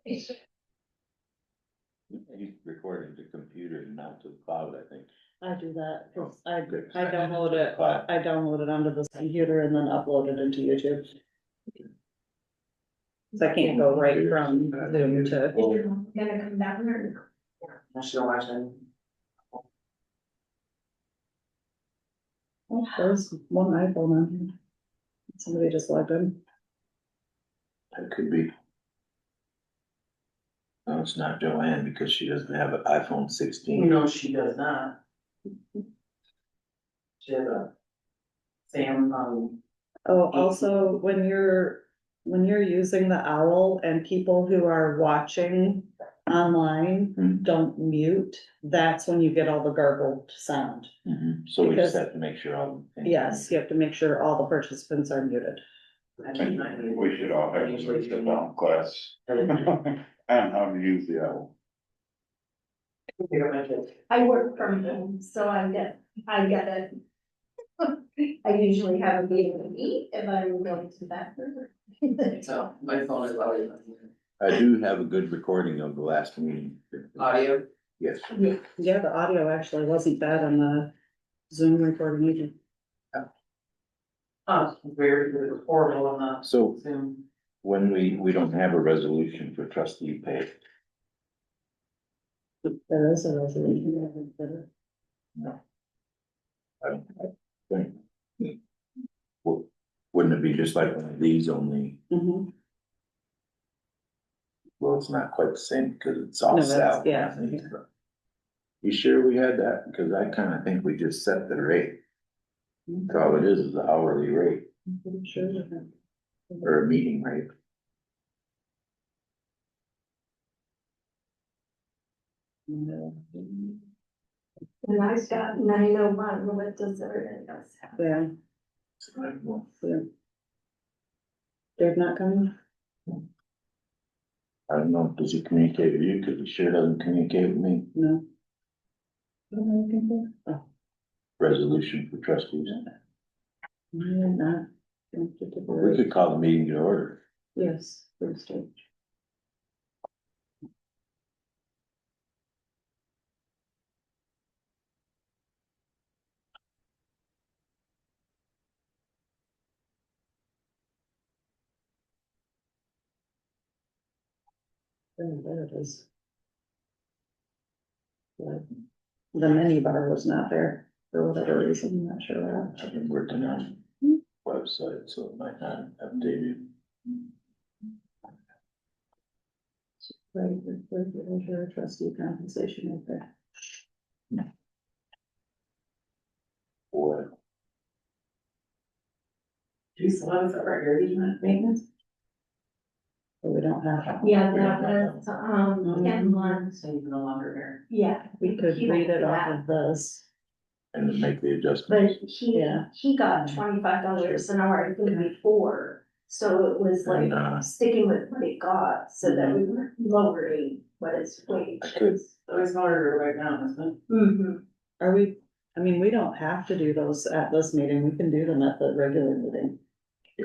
You record it to computer and not to the cloud, I think. I do that, cause I Good. download it, I download it onto this computer and then upload it into YouTube. So I can't go right from Zoom to. Gonna come down or? National watching. Oh, there's one iPhone on here. Somebody just logged in. That could be. No, it's not Joanne because she doesn't have an iPhone 16. No, she does not. She has a Samsung. Oh, also, when you're using the owl and people who are watching online don't mute, that's when you get all the garbled sound. So we just Because- have to make sure all. Yes, you have to make sure all the participants are muted. We should all have a sit-down class on how to use the owl. I work from home, so I get it. I usually have a meeting to eat if I'm going to the bathroom. So my phone is always on. I do have a good recording of the last meeting. Audio. Yes. Yeah, the audio actually wasn't bad on the Zoom recording either. Oh, very good, it was horrible on the So Zoom. when we don't have a resolution for trustee pay, There is a resolution. no. I don't think. Wouldn't it be just like one of these only, Mhm. well, it's not quite the same because it's all No, that's- south. yeah. You sure we had that? Because I kinda think we just set the rate. That's all it is the hourly rate I'm pretty sure we have. or a meeting rate. And I've got 901, what does everyone else have? Yeah, So, like, well, yeah. They're not coming? I don't know, does he communicate with you? Cause he sure doesn't communicate with me. No. What am I looking for? Oh, Resolution for trustees. yeah, not. We could call the meeting to order. Yes, first stage. Oh, there it is. The mini bar was not there for whatever reason, I'm not sure why. I've been working on website, so it might not have updated. Right, there's your trustee compensation right there. Or Do you still have a heritage maintenance? But we don't have. Yeah, that was, Ken one, So you're no longer there. yeah. We could He read won't it do off that. of this. and then make the But adjustments. Yeah. he got $25 an hour, I think before, so it was like And, sticking with what he got, so that we weren't lowering what his wage I could- is. So it's harder right now, isn't it? Mm-hmm. Are we, I mean, we don't have to do those at this meeting, we can do them at the regular meeting.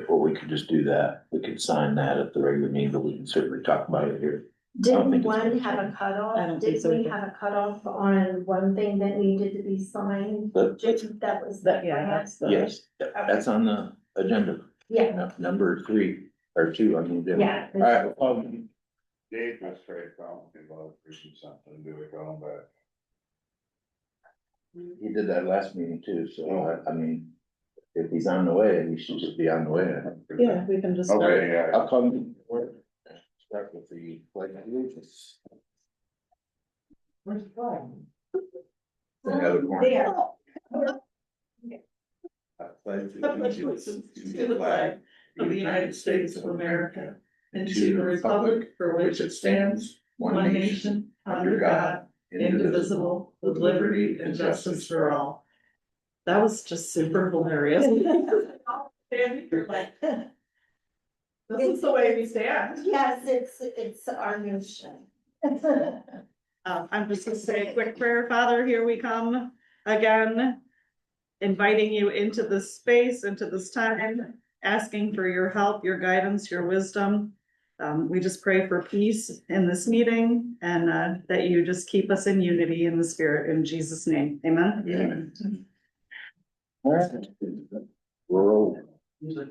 Or we could just do that. We could sign that at the regular meeting, but we can certainly talk about it here. I don't think Didn't it's one gonna have a change. I cutoff? don't think Did so we either. have a cutoff on one thing that needed to be signed? But That was the That, yeah, grant? that's the. yes, that's on the agenda. Yeah, Number 3 or 2 on the agenda. yeah. All right, well, Dave was straight from, involved for something to do with going back. he did that last meeting too, so I mean, if he's on the way, he should just be on the way. I think. Yeah, we can just start. Okay, yeah. I'll call him. Start with the pledge of allegiance. Where's the flag? The other corner. There. I pledge allegiance to the flag of the United States of America and to the republic for which it stands, one nation, under God, indivisible, with liberty and justice for all. That was just super hilarious. This is the way we stand. Yes, it's our mission. I'm just gonna say a quick prayer. Father, here we come again, inviting you into this space, into this time, asking for your help, your guidance, your wisdom. we just pray for peace in this meeting and that you just keep us in unity in the spirit in Jesus' name. Amen. Yeah. All right. Rural. All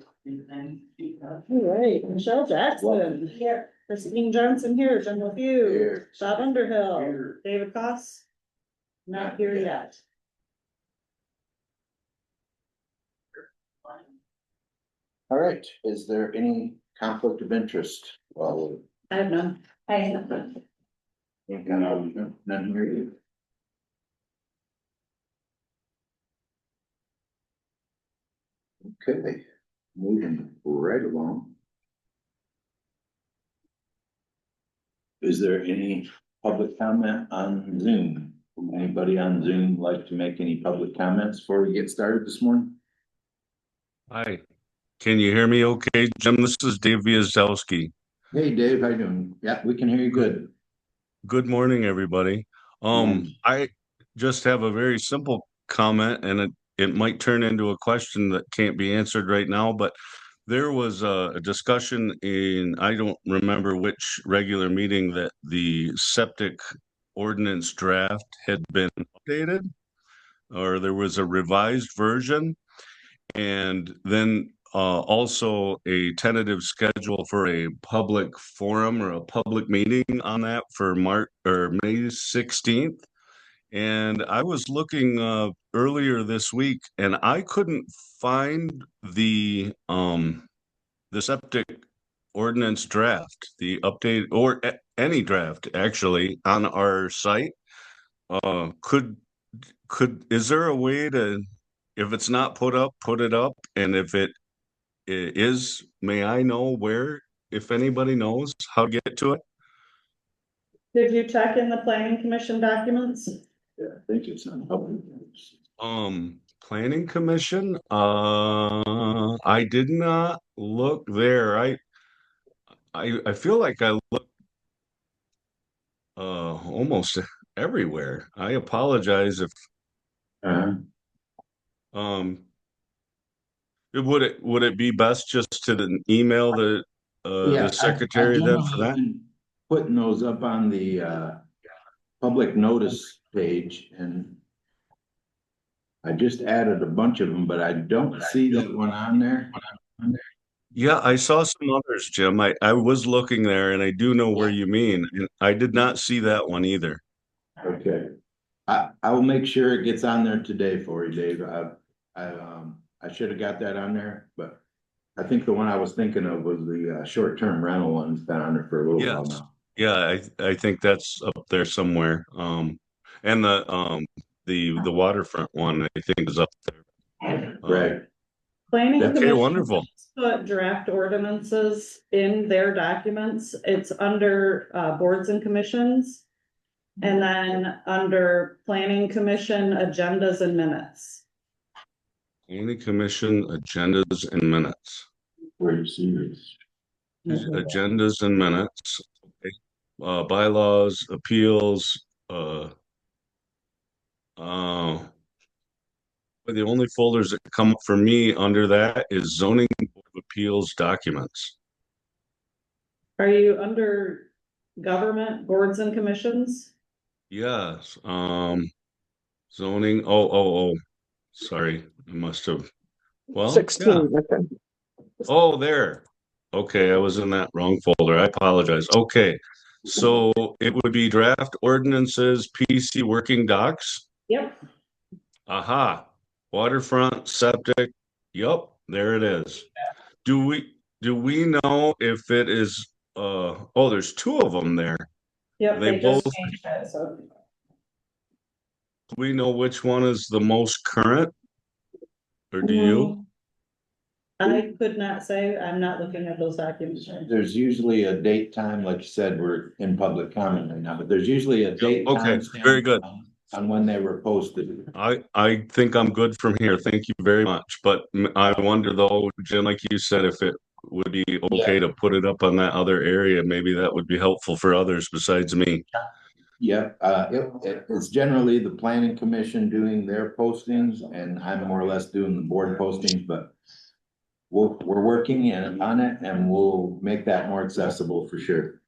right, Michelle Jackson here, Christine Johnson here, Jen with you, Here. Bob Underhill, Here. David Koss. Not here yet. All right, is there any conflict of interest? Well, I have none. I have, none here. Okay, moving right along. Is there any public comment on Zoom? Anybody on Zoom like to make any public comments before we get started this morning? Hi, can you hear me okay, Jim? This is Dave Viazowski. Hey, Dave, how you doing? Yeah, we can hear you good. Good morning, everybody. Morning. I just have a very simple comment, and it might turn into a question that can't be answered right now, but there was a discussion in, I don't remember which regular meeting, that the septic ordinance draft had been updated, or there was a revised version. And then also a tentative schedule for a public forum or a public meeting on that for March or May 16th. And I was looking earlier this week and I couldn't find the septic ordinance draft, the update or any draft actually on our site. Could is there a way to, if it's not put up, put it up? And if it is, may I know where, if anybody knows how to get to it? Did you check in the planning commission documents? Yeah, I think it's on public. Planning commission, I did not look there. I feel like I looked almost everywhere. I apologize if um would it be best just to email Yeah, the I secretary then for generally that? been putting those up on the public notice page, and I just added a bunch of them, but I don't see that one on there. Yeah, I saw some others, Jim. I was looking there and I do know where you mean. And I did not see that one either. Okay. I will make sure it gets on there today for you, Dave. I should have got that on there, but I think the one I was thinking of was the short-term rental one. It's been on there for a little while Yes. now. Yeah, I think that's up there somewhere. And the waterfront one I think is up there. Right. Planning That's- Okay, commission wonderful. put draft ordinances in their documents. It's under boards and commissions. And then under planning commission agendas and minutes. Any commission agendas and minutes. Where you see this. Agendas and minutes. Okay. Bylaws, appeals, the only folders that come up for me under that is zoning board of appeals documents. Are you under government boards and commissions? Yes, zoning, sorry, I must have, well, yeah. 16, I think. Oh, there. Okay, I was in that wrong folder. I apologize. Okay, so it would be draft ordinances, PC working docs. Yep. Aha, waterfront, septic. Yup, there it is. Do we know if it is, oh, there's two of them there. Yep, They they just both- changed it, so. Do we know which one is the most current? Or do you? I could not say, I'm not looking at those documents. There's usually a date time, like you said, we're in public comment right now, but there's usually a date. Okay, time very good. On when they were posted. I think I'm good from here. Thank you very much. But I wonder though, Jim, like you said, if it would be okay to put it up on that other area, maybe that would be helpful for others besides me. Yeah, it's generally the planning commission doing their postings, and I'm more or less doing the board postings, but we're working on it and we'll make that more accessible for sure.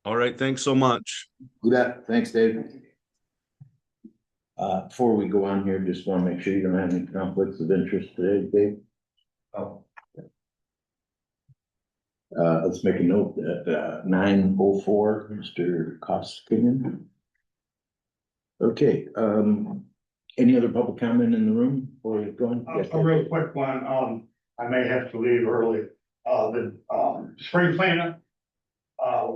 All right, thanks so much. Good, thanks, Dave. Before we go on here, just want to make sure you don't have any conflicts of interest today, Dave. Oh. Let's make a note that, 9:04, Mr. Koskinen. Okay, any other public comment in the room before we go on? Yes, A real quick one, I may have to leave early, the, spring cleanup.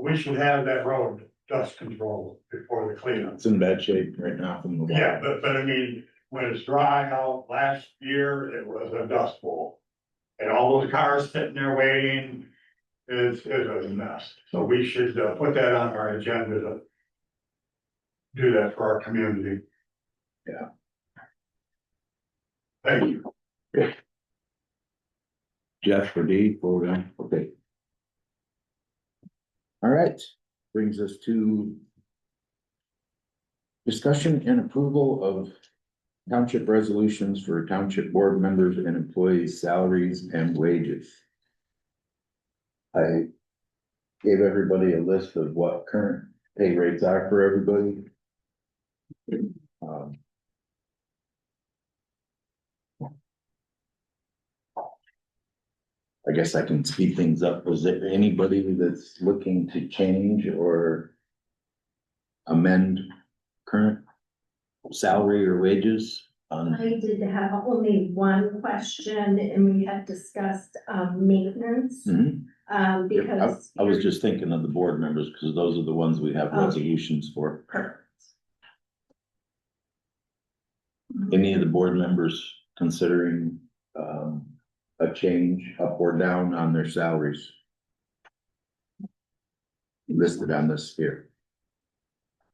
We should have that road dust control before the cleanup. It's in bad shape right now from the water. Yeah, but I mean, when it's dry out, last year, it was a dust bowl. And all those cars sitting there waiting, it's a mess, so we should, put that on our agenda to do that for our community. Yeah. Thank you. Jeff or Dee, okay. All right, brings us to discussion and approval of township resolutions for township board members and employees' salaries and wages. I gave everybody a list of what current pay rates are for everybody. Um, I guess I can speed things up. Was there anybody that's looking to change or amend current salary or wages? I did have only one question, and we had discussed, maintenance, Mhm. because. I was just thinking of the board members, because those are the ones we have Okay. resolutions for. Perfect. Any of the board members considering, a change up or down on their salaries? Listed on this here.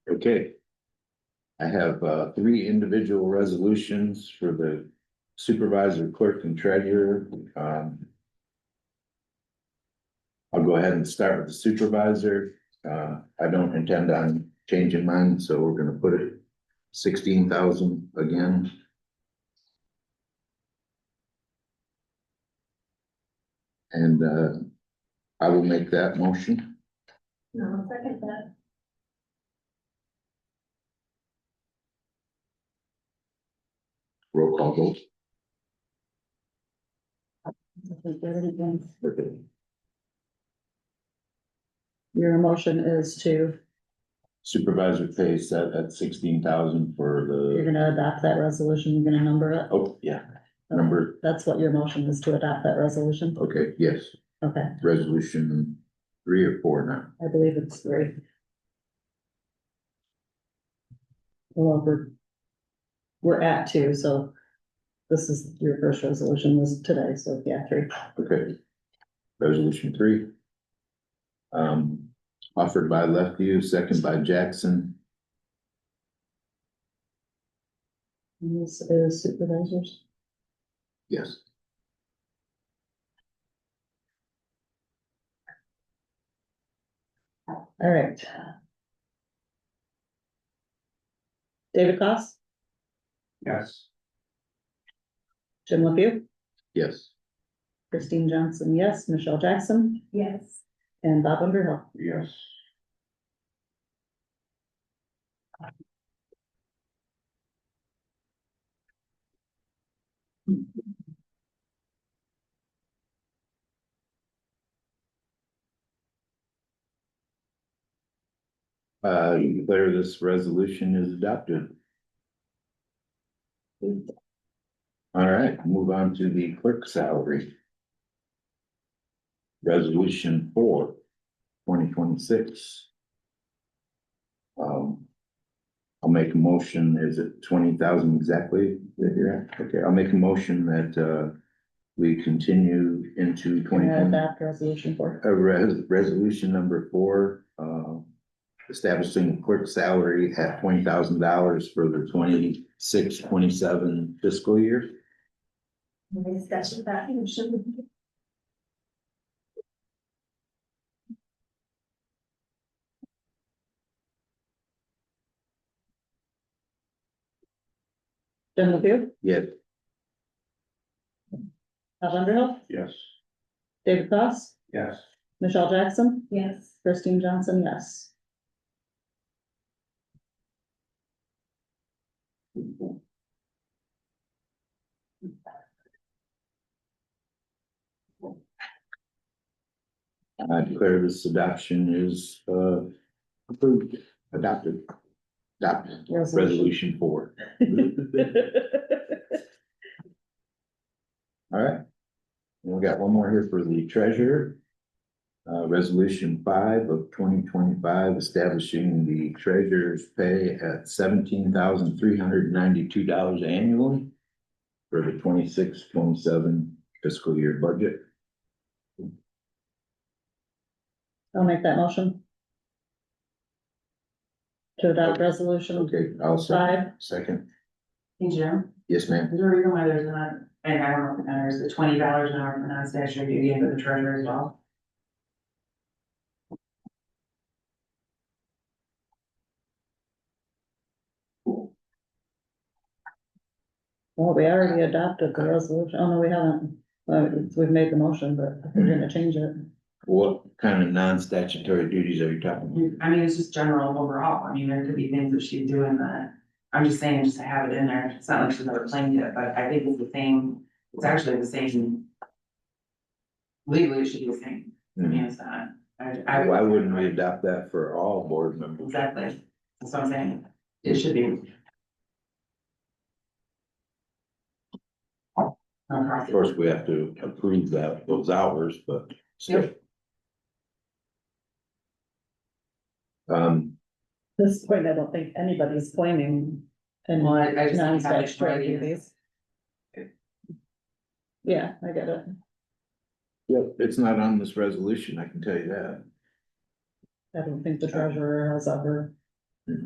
Okay. I have, 3 individual resolutions for the supervisor, clerk, and treasurer. I'll go ahead and start with the supervisor. I don't intend on changing mine, so we're gonna put it 16,000 again. And, I will make that motion. No, second that. Roll call vote. Your motion is to, Supervisor pay set at 16,000 for you're the, gonna adopt that resolution, you're gonna number it? oh, yeah, number, That's what your motion is, to adopt that resolution? okay, yes, Okay, resolution 3 or 4 now. I believe it's 3. Well, we're at 2, so this is your first resolution was today, so yeah, 3. Okay. Resolution 3. Offered by Leftview, second by Jackson. And this is supervisors. Yes. All right. David Koss, Yes. Jim LePew, Yes. Christine Johnson, yes, Michelle Jackson, Yes. and Bob Underhill. Yes. You declare this resolution is adopted. All right, move on to the clerk salary. Resolution 4, 2026. I'll make a motion, is it 20,000 exactly that you're at? Okay, I'll make a motion that, we continue into You're gonna 2020. adopt resolution 4. Resolution number 4, establishing clerk salary at $20,000 for the 26-27 fiscal year. Discussion that motion. Jim LePew, Yes. Bob Underhill, Yes. David Cross, Yes. Michelle Jackson, Yes. Christine Johnson, yes. I declare this adoption is, approved, adopted. Adopted, resolution 4. All right. And we got one more here for the treasurer. Resolution 5 of 2025, establishing the treasurer's pay at $17,392 annually for the 26-27 fiscal year budget. I'll make that motion. To adopt resolution Okay, I'll five. second. Hey, Jim, Yes, ma'am. is there a reason why there's not, and I don't know if it matters, the $20 an hour for non-statutory duty under the treasurer as well? Well, we already adopted the resolution. Oh, no, we haven't. We've made the motion, but we're gonna change it. What kind of non-statutory duties are you talking about? I mean, it's just general overall, I mean, there could be things that she's doing that, I'm just saying, just to have it in there, it's not like she's never claimed it, but I think it's the same, it's actually the same. Legally, it should be the same, I mean, it's not. Why wouldn't we adopt that for all board members? Exactly, that's what I'm saying, it should be. Of course, we have to approve that, those hours, but still. At this point, I don't think anybody's claiming any Well, I just think having it non-statutory ready is- duties. Yeah, I get it. Yep, it's not on this resolution, I can tell you that. I don't think the treasurer has ever. All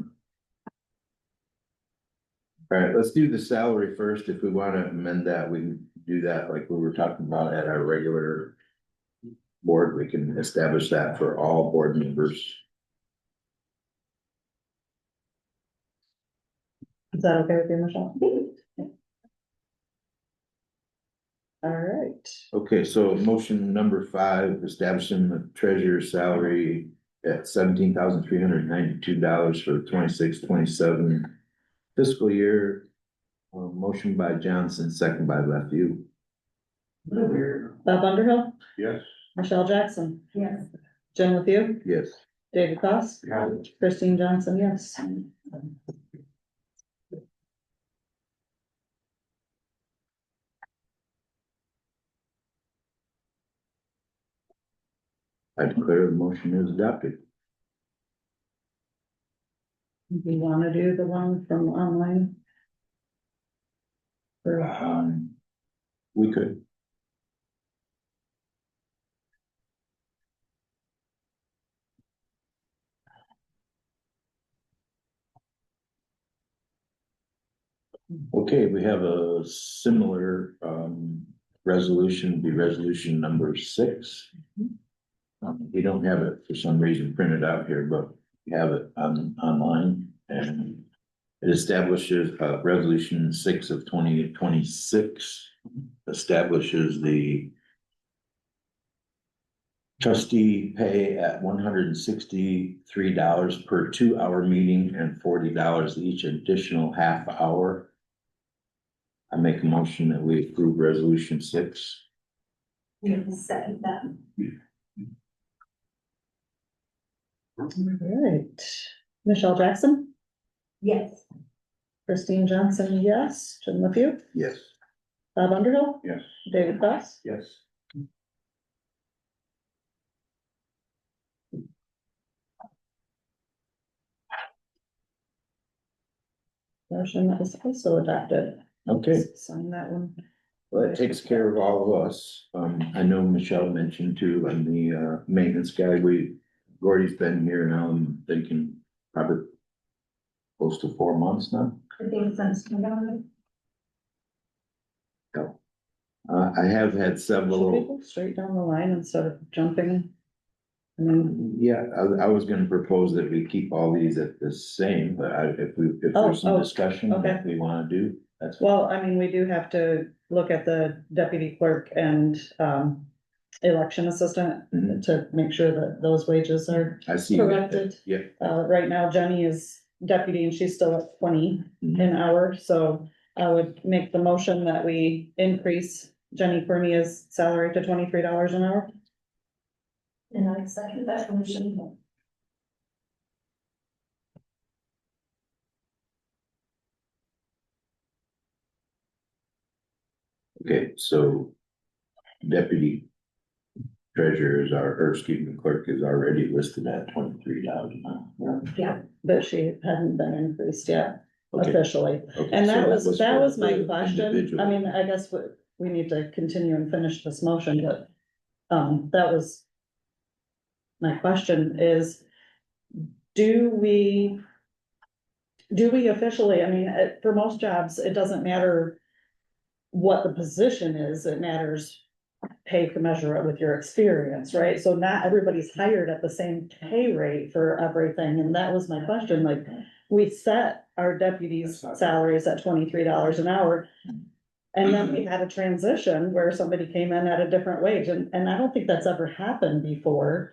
right, let's do the salary first. If we want to amend that, we can do that like we were talking about at our regular board. We can establish that for all board members. Is that okay with you, Michelle? All right, Okay, so motion number 5, establishing the treasurer's salary at $17,392 for 26-27 fiscal year. Motion by Johnson, second by LeFew. Bob Underhill, Yes. Michelle Jackson, Yes. Jim LePew, Yes. David Cross, Yeah. Christine Johnson, yes. I declare the motion is adopted. Do you wanna do the one from online? Or- We could. Okay, we have a similar resolution, be resolution number 6. We don't have it for some reason printed out here, but we have it online, and it establishes resolution 6 of 2026 establishes the trustee pay at $163 per 2-hour meeting and $40 each additional half hour. I make a motion that we approve resolution 6. Second that. All right, Michelle Jackson, Yes. Christine Johnson, yes, Jim LePew, Yes. Bob Underhill, Yes. David Cross, Yes. motion that was also adopted. Okay. Sign that one. Well, it takes care of all of us. I know Michelle mentioned too, on the maintenance guy, Gordy's been here now, I'm thinking probably close to 4 months now. I think since November. I have had Should several. we go straight down the line instead of jumping? I mean, Yeah, I was gonna propose that we keep all these at the same, but if there's some Oh, discussion okay. that we wanna do. That's, Well, I mean, we do have to look at the deputy clerk and, election assistant Mhm. to make sure that those wages are I see. you got that. corrected. Yeah. Right now Jenny is deputy and she's still at 20 Mhm. an hour, so I would make the motion that we increase Jenny Cormia's salary to $23 an hour. And I second that motion. Okay, so deputy treasurer is or excuse me, clerk is already listed at $23 an hour. Yeah, But she hadn't been increased yet Okay, officially. okay, And so that was for my the question. individual. I mean, I guess we need to continue and finish this motion, but, that was. My question is, do we officially, I mean, for most jobs, it doesn't matter what the position is, it matters pay commensurate with your experience, right? So not everybody's hired at the same pay rate for everything, and that was my question, like, we set our deputies' salaries at $23 an hour. And then we had a transition where somebody came in at a different wage, and I don't think that's ever happened before.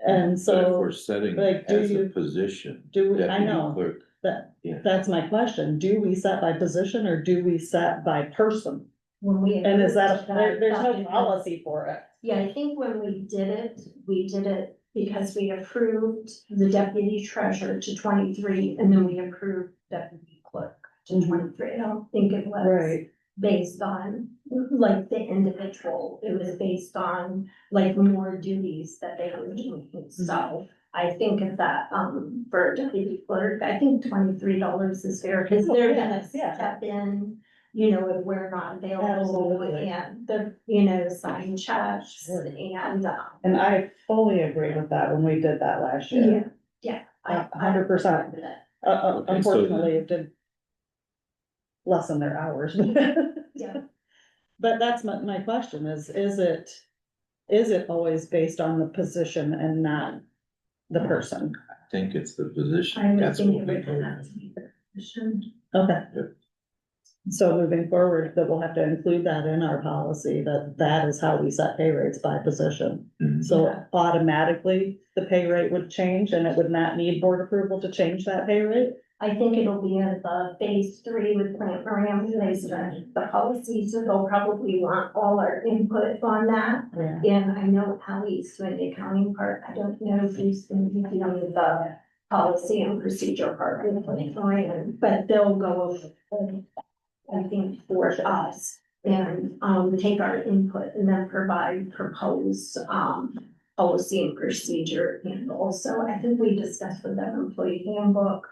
And But if so we're setting like, do as a you- position. I deputy know. clerk, that, Yeah. that's my question. Do we set by position or do we set by person? when we. And is that, approved there's no that- policy for it. Yeah, I think when we did it because we approved the deputy treasurer to 23, and then we approved deputy clerk to Mhm. 23. I don't think it was. Right. Based on like the individual, it was based on like more duties that they were doing, so. I think if that, for deputy clerk, I think $23 is fair, cause they're gonna Yeah. step in. You know, if we're not available Absolutely. and they're, sign checks Sure. and. And I fully agree with that when we did that last year. Yeah. 100%. Okay, Unfortunately, it did lessen their hours. Yeah, But that's my question is it always based on the position and not the person? I think it's the position. I would That's think what it we would voted have on. to be the position. Okay. Yep. So moving forward, that we'll have to include that in our policy, that is how we set pay rates by position. Mhm. So Yeah. automatically, the pay rate would change and it would not need board approval to change that pay rate? I think it'll be in the phase 3 with Plant Moran, they start the policy, so they'll probably want all our input on that. Yeah. And I know Hallie's doing the accounting part, I don't know if he's going to be doing the policy and procedure part with Plant Moran, but they'll go over, I think, for us. And, take our input and then provide proposed, policy and procedure. And also, I think we discussed with them employee handbook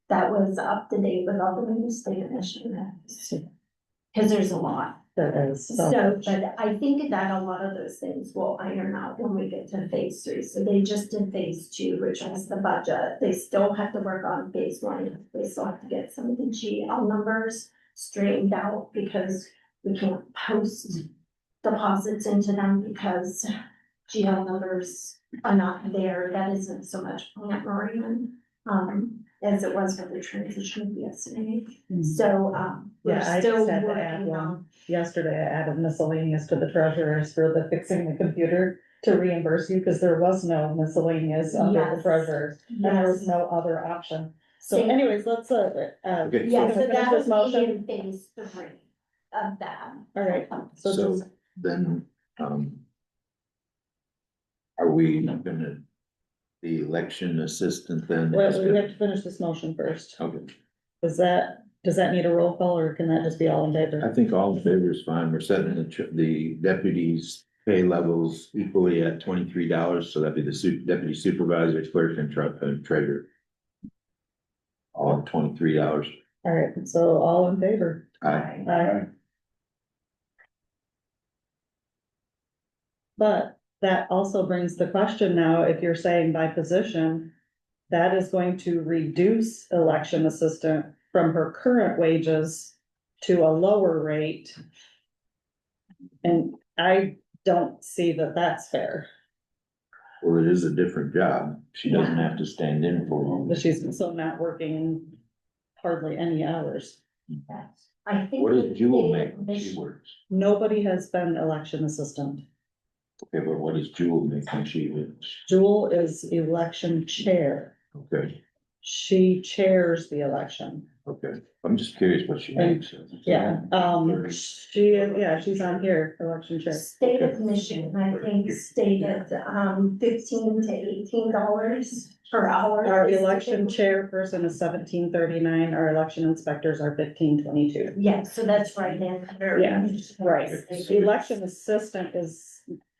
that was up to date with all the new state initiatives. Cause there's a lot. There is. So, but I think that a lot of those things will iron out when we get to phase 3. So they just did phase 2, which was the budget. They still have to work on phase 1. They still have to get some of the GL numbers straightened out because we can't post deposits into them because GL numbers are not there. That isn't so much Plant Moran, as it was with the transition of BSNA. So, we're Yeah, I still just had to add working one. on. Yesterday, I added miscellaneous to the treasurers for the fixing the computer to reimburse you, because there was no miscellaneous under the Yes. treasurer. And there was Yes. no other option. So Same. anyways, let's, Okay. Yeah, so so finish that this would be motion. in phase 3 of that. All right, so So just, then, are we gonna, the election assistant then? well, is we gonna- have to finish this motion first. Okay, Does that need a roll call, or can that just be all in I favor? think all in favor is fine. We're setting the deputies' pay levels equally at $23, so that'd be the deputy supervisor, clerk, and treasurer. All at $23. All right, so all in favor? Aye. Aye. But that also brings the question now, if you're saying by position, that is going to reduce election assistant from her current wages to a lower rate. And I don't see that that's fair, Well, it is a different job. She doesn't have to stand in for long. but she's so not working hardly any hours. I think. What does Jewel the make when she admission- works? Nobody has been election assistant. Okay, but what does Jewel make when she works? Jewel is election chair. Okay, She chairs the election. okay, I'm just curious what she And- makes. Yeah, she's on here, election chair. State of Michigan, I think, stated, $15 to $18 per hour. Our election chairperson is 1739, our election inspectors are 1522. Yeah, so that's right in there. Yeah, right. Election assistant is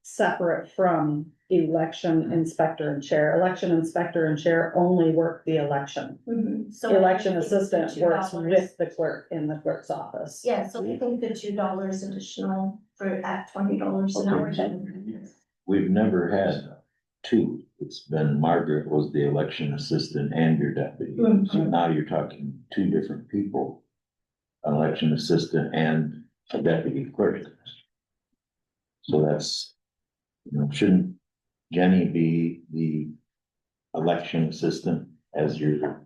separate from election inspector and chair. Election inspector and chair only work the election. Mhm. So Election I think assistant the works $2 with the clerk in the clerk's office. Yeah, so I think the $2 additional for at $20 an hour. We've never had two. It's been Margaret was the election assistant and your deputy. So now you're talking two different people. An election assistant and a deputy clerk. So that's, shouldn't Jenny be the election assistant as your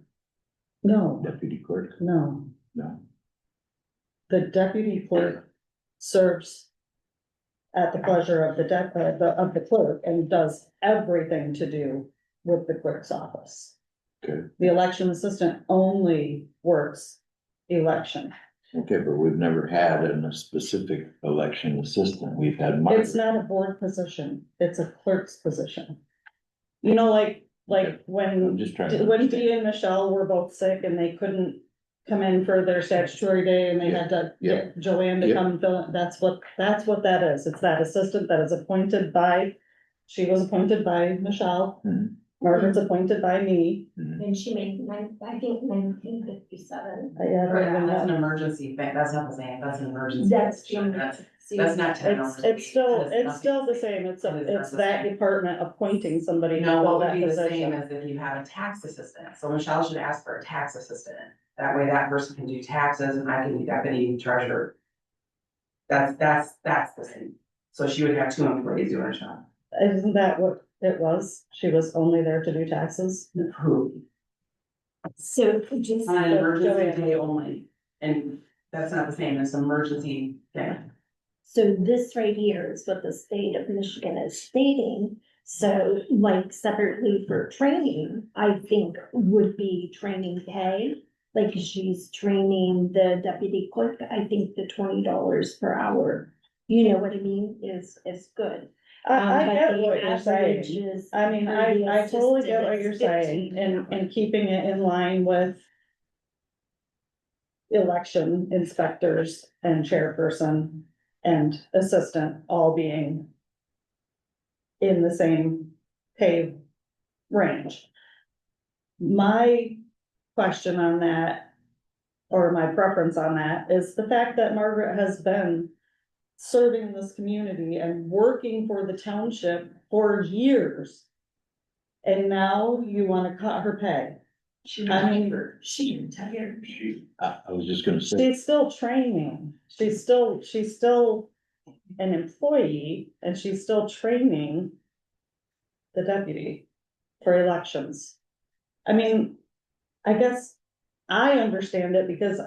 No, deputy clerk? no. No. The deputy clerk serves at the pleasure of the clerk and does everything to do with the clerk's office. Okay, The election assistant only works election. okay, but we've never had a specific election assistant. We've had It's Margaret. not a board position, it's a clerk's position. You know, like I'm when, just trying to. when understand. Dee and Michelle were both sick and they couldn't come in for their statutory day and they had to Yeah, get Joanne to yeah. come fill it, that's what that is. It's that assistant that is appointed by, she was appointed by Michelle. Mhm. Margaret's appointed by me. And she made I think 1957. I don't even That's an know. emergency thing, that's not the same, that's an emergency. That's. That's not 10 hours. a It's week. still, That is it's nothing. still the same. It's It is not it's the that same. department appointing somebody. You know, to what would that be the position. same as if you have a tax assistant, so Michelle should ask for a tax assistant, that way that person can do taxes and I can be deputy treasurer. That's the same, so she would have two employees doing her job. Isn't that what it was? She was only there to do taxes? Who? So just. On an emergency Joanne. day only, and that's not the same, it's an emergency thing. So this right here is what the state of Michigan is stating. So like separately for training, I think would be training pay. Like she's training the deputy clerk, I think the $20 per hour, you know what I mean, is good. I But get the what you're saying. average is I mean, for the I totally get assistant what is you're saying 15 and hours. keeping it in line with election inspectors and chairperson and assistant all being in the same pay range. My question on that, or my preference on that, is the fact that Margaret has been serving this community and working for the township for years. And now you wanna cut her pay. I mean, She retired. I was just gonna say, she's still training, she's still an employee, and she's still training the deputy for elections. I mean, I guess I understand it because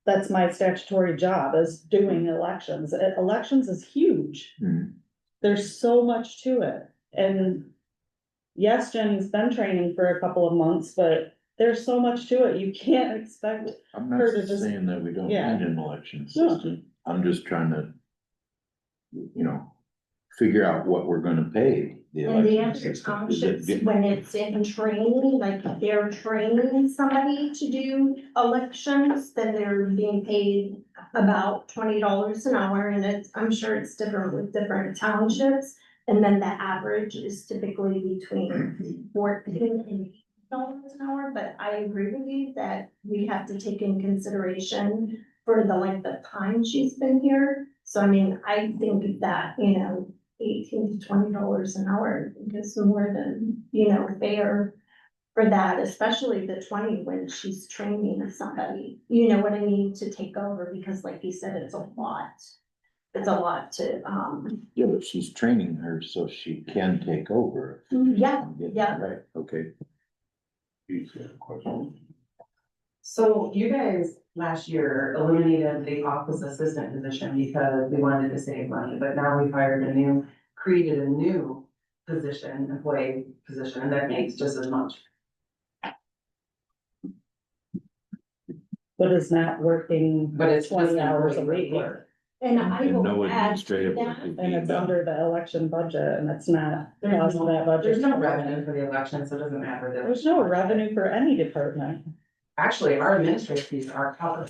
that's my statutory job, is doing elections. Elections is huge. Mhm. There's so much to it, and yes, Jenny's been training for a couple of months, but there's so much to it, you can't expect. I'm her not to just- saying that we don't yeah. need an election No. assistant. I'm just trying to, figure out what we're gonna pay the And the election other assistant. Is it townships, get- when it's in training, like if they're training somebody to do elections, then they're being paid about $20 an hour, and I'm sure it's different with different townships. And then the average is typically between 14 and $8 an hour, but I agree with you that we have to take in consideration for the length of time she's been here. So I mean, I think that, $18 to $20 an hour is more than, fair for that, especially the 20 when she's training somebody, you know what I mean, to take over, because like you said, it's a lot. It's a lot to, Yeah, but she's training her so she can take over. yeah, I'm getting yeah. it Right, okay. He's got a question. So you guys last year eliminated the office assistant position because we wanted to save money, but now we've created a new position, employee position that makes just as much. But it's not working But it's 20 hours a employee week. report. And I And no will add to administrative work that, is And being it's done. under the election budget and it's not There's causing that budget. There's no revenue for the election, so it doesn't matter. There's no revenue for any department. Actually, our administrative fees are covered.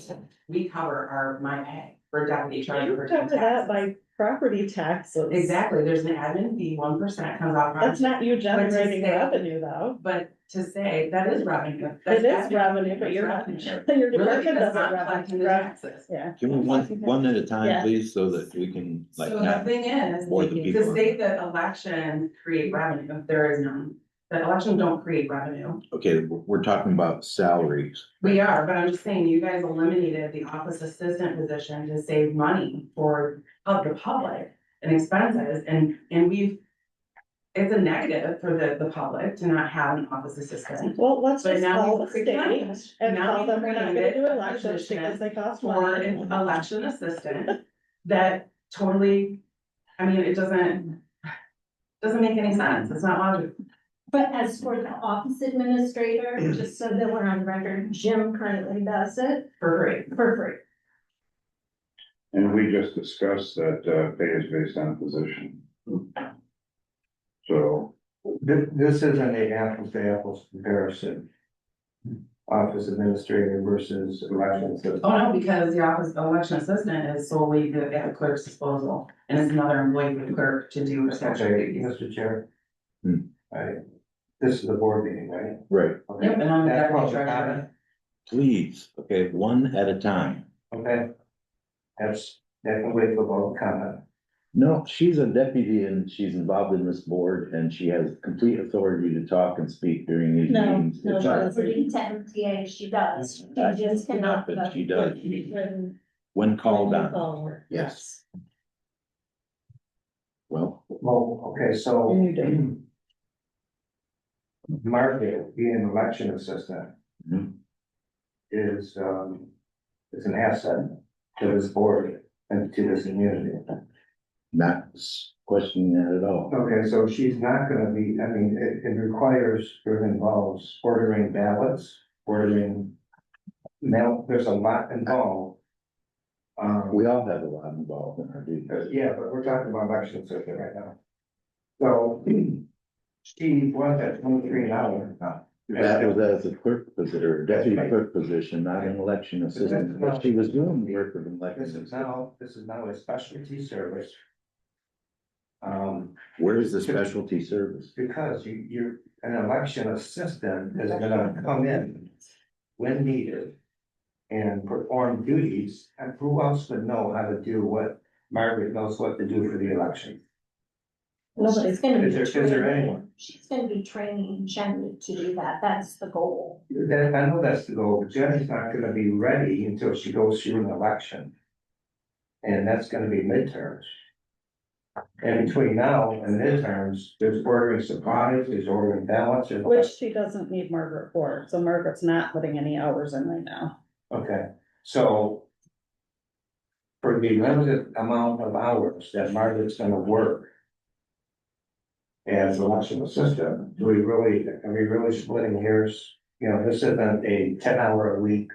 We cover my pay for deputy You treasurer. cover that taxes. by property taxes. Exactly, there's an admin fee, 1% comes off. That's not you generating say- revenue though. But to say, that is revenue. It That's is admin. revenue, but you're not, That's your revenue. Really, department because doesn't I'm collecting the revenue. taxes. Yeah. Can we one at a time, Yeah. please, so that we can like So the not, thing is, bore the people. to say that elections create revenue, there is none. The elections don't create revenue. okay, we're talking about salaries. We are, but I'm just saying, you guys eliminated the office assistant position to save money for the public and expenses, and it's a negative for the public to not have an office assistant. Well, let's But just now call the we've state created- and now tell we've them we're not gonna created do a elections position because they cost For money. an election assistant that totally, I mean, it doesn't make any sense, it's not logical. but as for the office administrator, just so that we're on record, Jim currently does it For free. for free. And we just discussed that, pay is based on position. So, This isn't a apples to apples comparison. Office administrator versus election assistant. Oh, no, because the office election assistant is solely at the clerk's disposal, and it's another employee for the clerk to do her statutory Okay, duties. Mr. Chair. Hmm. This is the board meeting, right? Right, Okay. Yep, and I'm the That's deputy public treasurer. comment. please, okay, one at a time. Okay. That can wait for public comment. No, she's a deputy and she's involved in this board and she has complete authority to talk and speak during these No, meetings. no, It's she our- doesn't. According to MTA, she does. She I just cannot. But she does, When- when called when you on, call her. yes. Well, Well, okay, so. You do. Margaret, being an election assistant. Mhm. Is an asset to this board and to this community. not questioning that at all. Okay, so she's not gonna be, I mean, it requires, it involves ordering ballots, ordering mail, there's a lot involved. We all have a lot involved in our duties. Yeah, but we're talking about election system right now. So she was at 23 an hour. That was as a clerk position, or deputy clerk position, not an election assistant, but she was doing the work of an election assistant. This is now a specialty service. Where is the specialty service? Because you're, an election assistant is gonna come in when needed and perform duties, and who else would know how to do what Margaret knows what to do for the election? She's gonna be Is there training, anyone? she's gonna be training Jenny to do that, that's the goal. That, I know that's the goal, but Jenny's not gonna be ready until she goes through an election. And that's gonna be midterms. And between now and midterms, there's ordering supplies, there's ordering ballots, there's. Which she doesn't need Margaret for, so Margaret's not putting any hours in right now. Okay, so. For the limited amount of hours that Margaret's gonna work. As election assistant, are we really splitting hairs? You know, this isn't a 10-hour a week.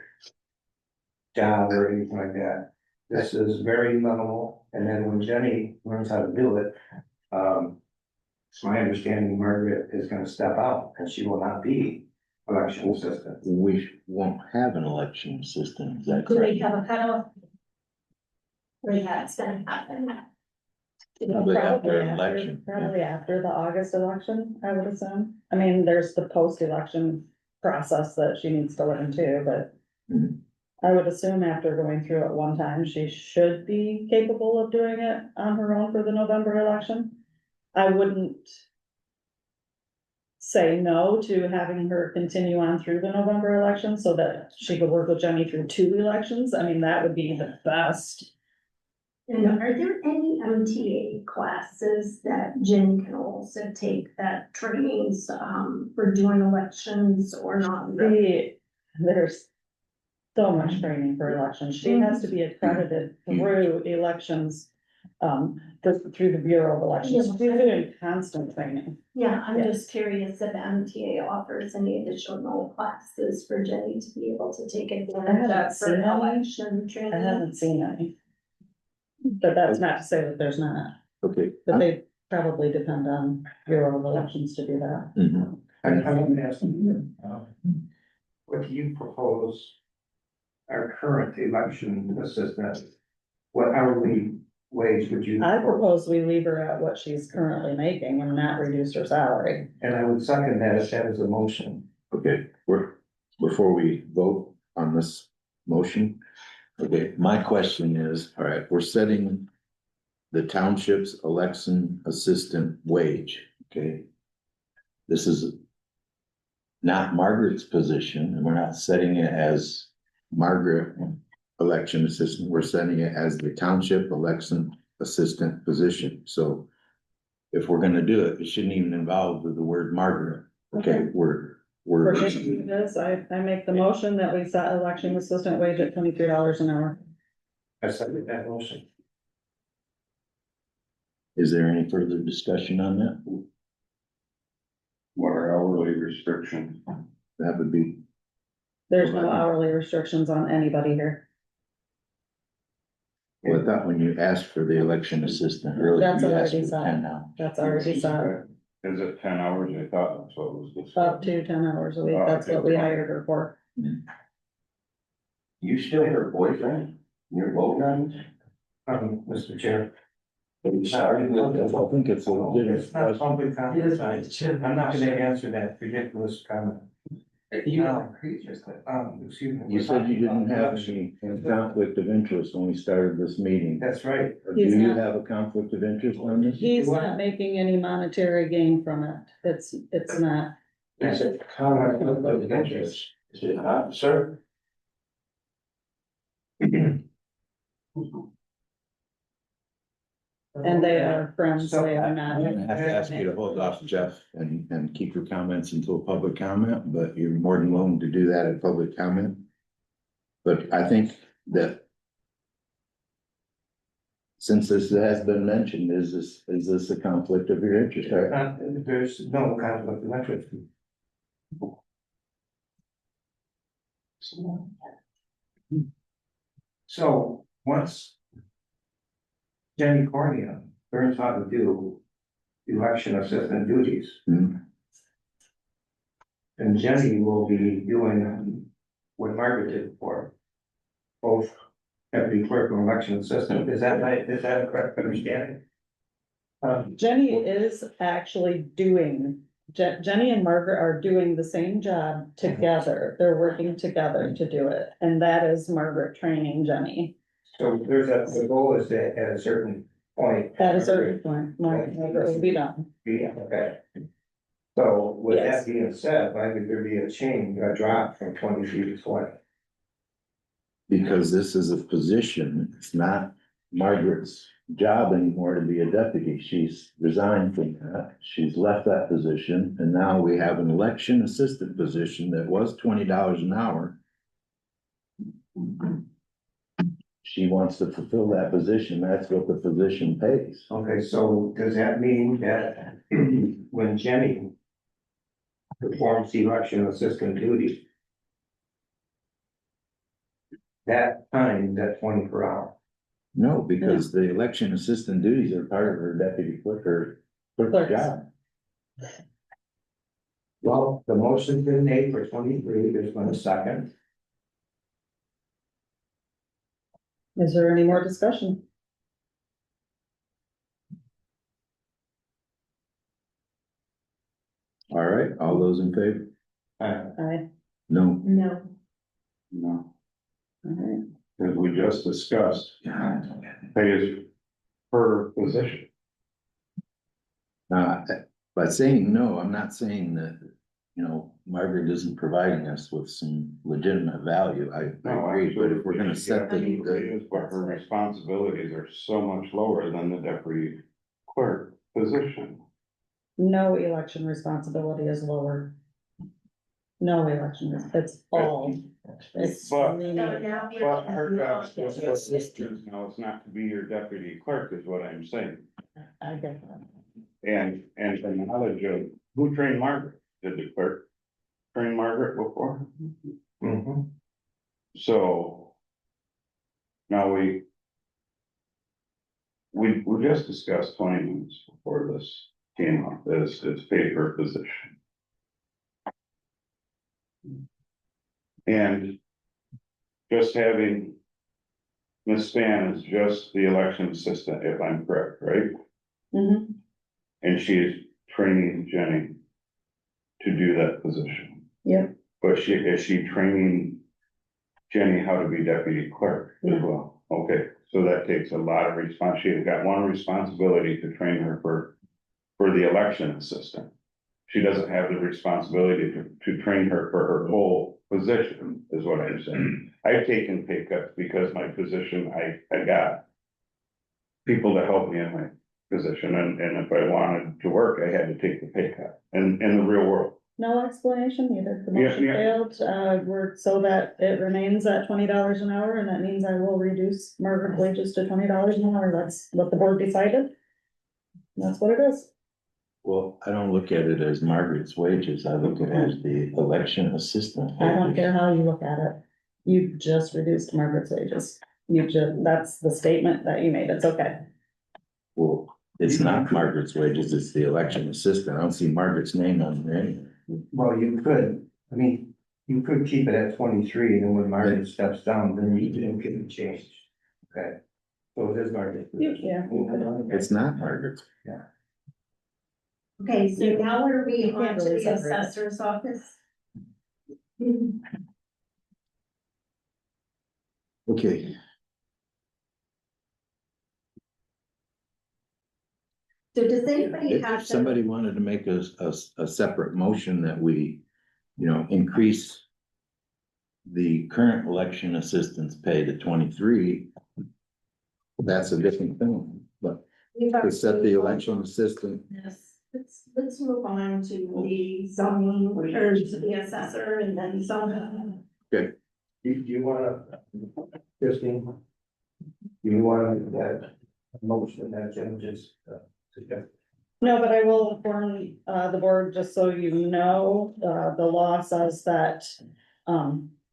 Job or anything like that. This is very minimal, and then when Jenny learns how to do it. It's my understanding Margaret is gonna step out and she will not be election assistant. We won't have an election assistant, is that Could we correct? have a cutoff? Where that's gonna happen? Probably after an election. Probably after the August election, I would assume. I mean, there's the post-election process that she needs to learn too, but. Mhm. I would assume after going through it one time, she should be capable of doing it on her own for the November election. I wouldn't say no to having her continue on through the November election so that she could work with Jenny through 2 elections. I mean, that would be the best. And are there any MTA classes that Jen can also take that trainings, for doing elections or not? There's so much training for elections. She has to be accredited through elections, through the Bureau of Elections. She's doing constant training. Yeah, I'm Yeah. just curious if MTA offers any additional classes for Jenny to be able to take advantage of for seen any. election I training. haven't seen any. But that's not to say that there's not, Okay. but they probably depend on Bureau of Elections to do that. Mhm. I'm gonna ask you, what do you propose our current election assistant, what hourly wage would you? I propose we leave her at what she's currently making and not reduce her salary. And I would second that if that is a motion. Okay, before we vote on this motion, okay, my question is, all right, we're setting the township's election assistant wage, okay? This is not Margaret's position, and we're not setting it as Margaret election assistant, we're setting it as the township election assistant position, so if we're gonna do it, it shouldn't even involve the word Margaret, okay, we're. For this, I make the motion that we set election assistant wage at $23 an hour. I second that motion. Is there any further discussion on that? What are hourly restrictions? That would be, There's no hourly restrictions on anybody here. well, I thought when you asked for the election assistant earlier, That's you asked already for set. 10 now. That's already set, Is it 10 hours? I thought that's what was discussed. up to 10 hours a week. That's what we hired her for. You still her boyfriend? You're voting on? Mr. Chair. I think it's a legitimate It's not question. public comment. I'm not gonna answer that ridiculous comment. Excuse me. You said you didn't have any conflict of interest when we started this meeting. That's right. Do He's you not. have a conflict of interest on this? He's not making any monetary gain from it. It's not. Is it conflict of interest? Is it not, sir? And they are friends, they are I'm not. gonna have to ask you to hold off, Jeff, and keep your comments until public comment, but you're more than willing to do that at public comment. But I think that since this has been mentioned, is this a conflict of your interest? There's no conflict of interest. So once Jenny Cornea learns how to do election assistant duties, Hmm. and Jenny will be doing what Margaret did before. Both deputy clerk and election assistant. Is that right? Is that a correct understanding? Jenny is actually doing, Jenny and Margaret are doing the same job together. They're working together to do it. And that is Margaret training Jenny. So the goal is that at a certain point. At a certain point, Margaret will be done. Yeah, okay. So with Yes. that being said, why would there be a change, a drop from 23 to 20? Because this is a position, it's not Margaret's job anymore to be a deputy. She's resigned from that. She's left that position, and now we have an election assistant position that was $20 an hour. She wants to fulfill that position. That's what the position pays. Okay, so does that mean that when Jenny performs the election assistant duty, that time, that 20 per hour? No, because the election assistant duties are part of her deputy clerk or clerk's job. Well, the motion's been made for 23, there's been a second. Is there any more discussion? All right, all those in favor? Aye. No. No, No, All right. because we just discussed pay is per position. By saying no, I'm not saying that, Margaret isn't providing us with some legitimate value. I No, agree, but if we're gonna set absolutely, the, she is, but her responsibilities are so much lower than the deputy clerk position. No election responsibility is lower. No election, it's all It's But- really- So now we're- But her job is to assist you, now it's not to be your deputy clerk is what I'm saying. I get that. And the knowledge of, who trained Margaret? Did the clerk train Margaret before? Mhm. So. Now we just discussed 20 minutes before this came up, this paper position. And just having Ms. Span is just the election assistant, if I'm correct, right? Mhm. And she is training Jenny to do that position. Yep. But is she training Jenny how to be deputy clerk as No. well? Okay, so that takes a lot of she's got one responsibility to train her for the election assistant. She doesn't have the responsibility to train her for her whole position, is what I'm saying. I've taken pay cuts because my position, I got people to help me in my position, and if I wanted to work, I had to take the pay cut in the real world. No explanation either. The Yeah, motion yeah. failed, we're so that it remains at $20 an hour, and that means I will reduce Margaret's wages to $20 an hour. That's what the board decided. That's what it is. Well, I don't look at it as Margaret's wages, I look at it as the election assistant. I don't care how you look at it. You just reduced Margaret's wages. That's the statement that you made. It's okay. Well, it's not Margaret's wages, it's the election assistant, I don't see Margaret's name on there anywhere. Well, you could, I mean, you could keep it at 23, and when Margaret steps down, then you can get it changed. Okay, so it is Margaret. Yeah. It's not Margaret's. Okay, so now we're You on can't to really the separate it. assessor's office. Okay, So does anybody have? if somebody wanted to make a separate motion that we, increase the current election assistant's pay to 23, that's a different thing, but to set the election assistant, Yes, let's move on to the zoning, or to the assessor and then zoning. Do you wanna, Christine? Do you wanna, that motion that Jim just, suggested? No, but I will inform, the board, just so you know, the law says that,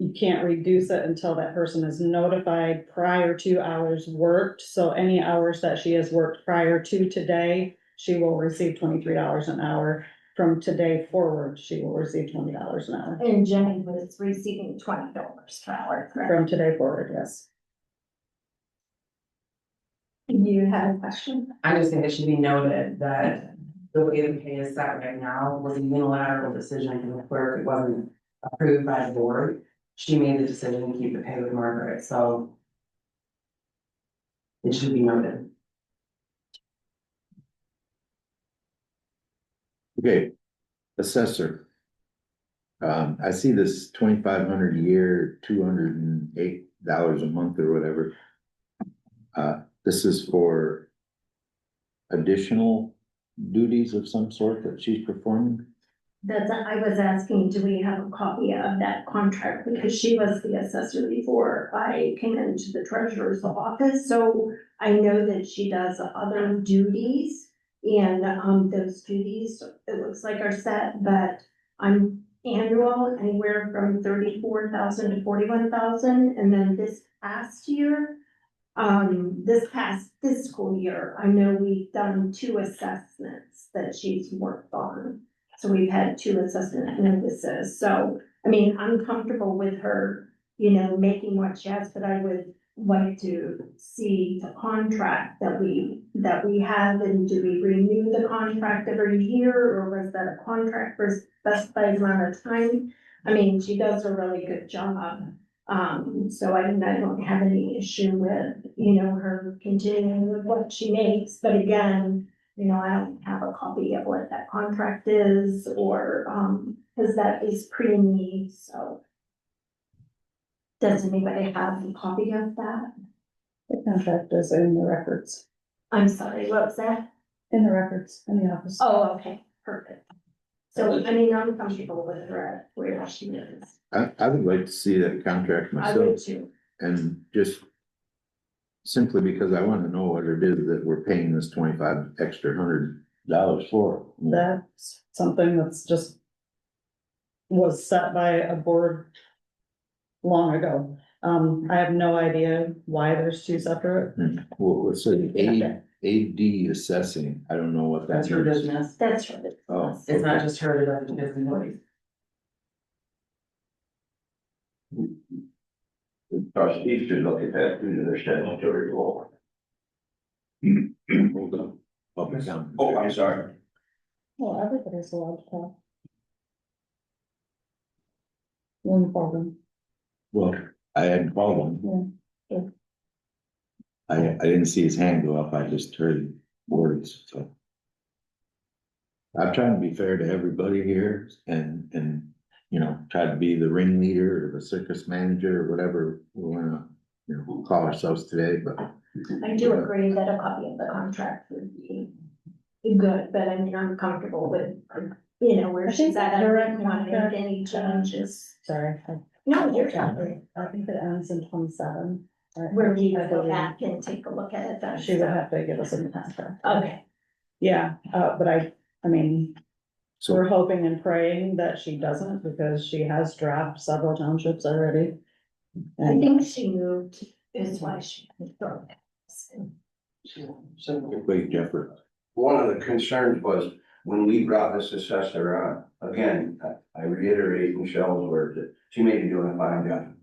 you can't reduce it until that person is notified prior to hours worked. So any hours that she has worked prior to today, she will receive $23 an hour. From today forward, she will receive $20 an hour. And Jenny was receiving $20 per hour, correct? From today forward, yes. You had a question? I just think it should be noted that the way the pay is set right now was a unilateral decision from the clerk. It wasn't approved by the board. She made the decision to keep the pay with Margaret, so it should be noted. okay, assessor. I see this 2,500 a year, $208 a month or whatever. This is for additional duties of some sort that she's performing? I was asking, do we have a copy of that contract? Because she was the assessor before I came into the treasurer's office, so I know that she does other duties. And, those duties, it looks like are set, but I'm annual, anywhere from 34,000 to 41,000, and then this past year. This past fiscal year, I know we've done 2 assessments that she's worked on. So we've had 2 assessment notices, so, I mean, I'm comfortable with her, making what she has, but I would like to see the contract that we have, and do we renew the contract every year, or was that a contract for a specified amount of time? I mean, she does a really good job, so I don't have any issue with, her continuing with what she makes, but again, I don't have a copy of what that contract is, or, cause that is pretty neat, so. Does anybody have a copy of that? The contract is in the records, I'm sorry, what was that? in the records, in the office. Oh, okay, perfect. So, I mean, I'm comfortable with her at where she is. I would like to see that contract I would myself, too. and just simply because I wanna know what it is that we're paying this $25 for. That's something that's just was set by a board long ago. I have no idea why there's two separate. Well, what's it, AD assessing, I don't know what that That's her means. business. That's right. Oh. It's not just her, it's business employees. Trustees should look at that due to their statutory role. Hold on. Public comment. Oh, I'm sorry. Well, everybody's allowed to talk. One problem. Well, I hadn't called him. I didn't see his hand go up, I just heard words, so. I'm trying to be fair to everybody here and, you know, try to be the ringleader or the circus manager or whatever we wanna, you know, call ourselves today, but. I do agree that a copy of the contract would be good, but I mean, I'm comfortable with, you know, where I she's think at. I direct don't want to make contract, any changes. Sorry. No, you're fine. I think it ends in 27. Where we I would go believe back and take a look at it then. She would have to give us a contract. Okay, Yeah, but I mean, So, we're hoping and praying that she doesn't, because she has dropped several townships already. I And think she moved, is why she. wait, Jeffrey, One of the concerns was when we brought this assessor on, again, I reiterate Michelle's words that she may be doing a fine job.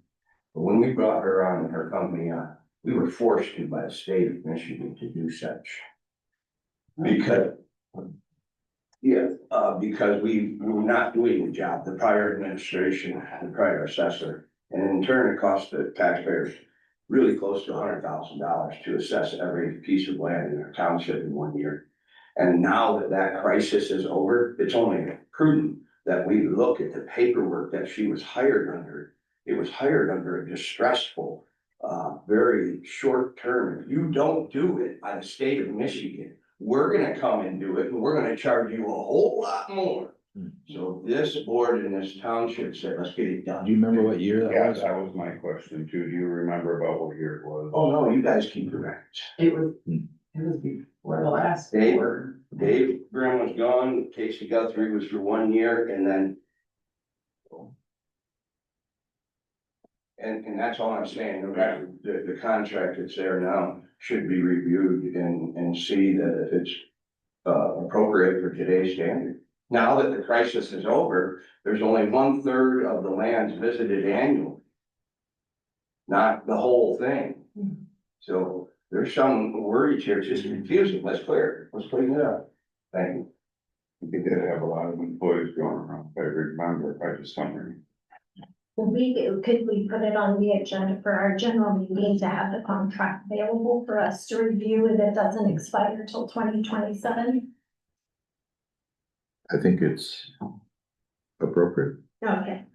But when we brought her on and her company on, we were forced to by the state of Michigan to do such. Because. Yeah, because we were not doing the job, the prior administration, the prior assessor, and in turn, it cost the taxpayers really close to $100,000 to assess every piece of land in our township in 1 year. And now that that crisis is over, it's only prudent that we look at the paperwork that she was hired under. It was hired under a distressful, very short term. If you don't do it by the state of Michigan, we're gonna come and do it, and we're gonna charge you a whole lot more. So this board in this township said, let's get it do done. you remember what year that Yeah, was? that was my question too. Do you remember about what year it was? Oh, no, you guys keep the records. It was before the last. Dave Grimm was gone, Casey Guthrie was for 1 year, and then. And that's all I'm saying, the contract that's there now should be reviewed and see that if it's appropriate for today's standard. Now that the crisis is over, there's only 1/3 of the lands visited annually. Not the whole thing. So there's some worries here, it's just confusing, let's clean it up. Thank you. We did have a lot of employees going around, if I remember, I just wondering. Could we put it on the agenda for our general meeting to have the contract available for us to review if it doesn't expire till 2027? I think it's appropriate. Okay.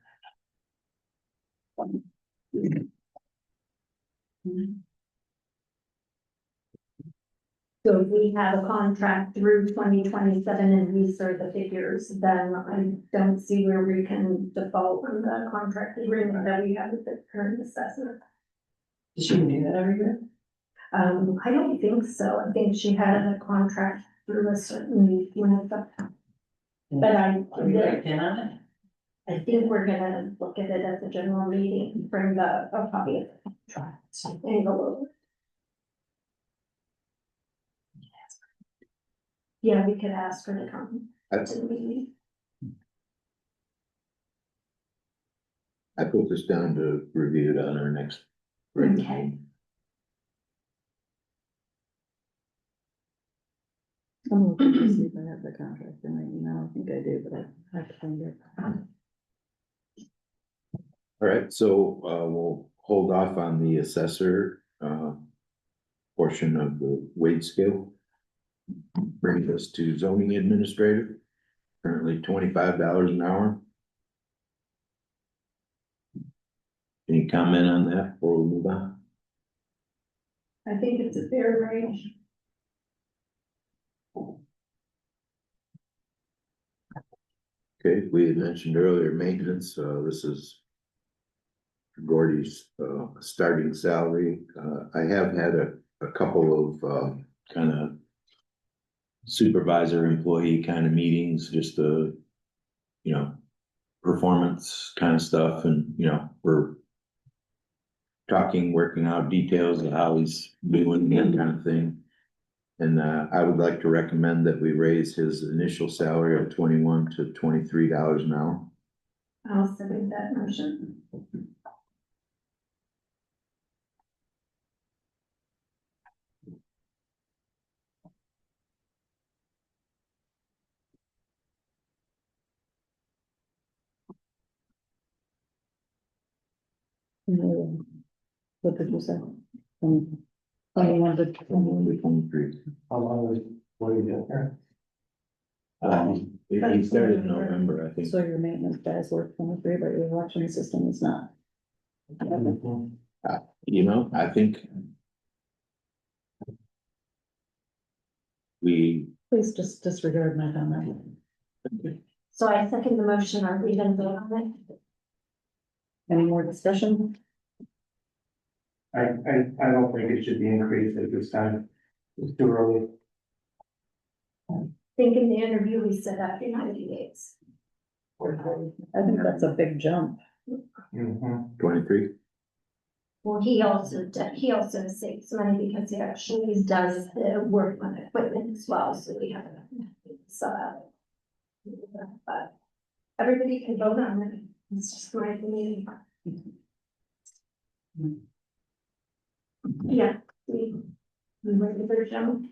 So if we have a contract through 2027 and we serve the figures, then I don't see where we can default on the contract agreement that we have with the current assessor. Does she do that every year? I don't think so. I think she had a contract through a certain length of time. But Can we put a pin on it? I think we're gonna look at it at the general meeting, bring a copy of the contract and go over. Yeah, we could ask her to come to the meeting. I put this down to review it on our next. Okay. I'm looking to see if I have the contract in my email. I think I do, but I have to find it. All right, so, we'll hold off on the assessor, portion of the wage scale. Brings us to zoning administrator, currently $25 an hour. Any comment on that before we move on? I think it's a fair range. Okay, we had mentioned earlier maintenance, this is Gordy's, starting salary. I have had a couple of, kind of supervisor employee kind of meetings, just you know, performance kind of stuff, and, we're talking, working out details of how he's doing, that kind of thing. And, I would like to recommend that we raise his initial salary of $21 to $23 an hour. I'll second that motion. What did you say? 21 to 23. How long was, what are you doing there? He started in November, I think. So your maintenance guys work 23, but your election system is not. I think we, Please just disregard my comment. So I second the motion. Are we gonna vote on it? Any more discussion? I don't think it should be increased at this time. It's too early. I think in the interview, we said after 90 days. I think that's a big jump. 23. Well, he also saves money because he actually does the work on equipment as well, so we have. But everybody can vote on it. It's just my opinion. Yeah. We ready for jump?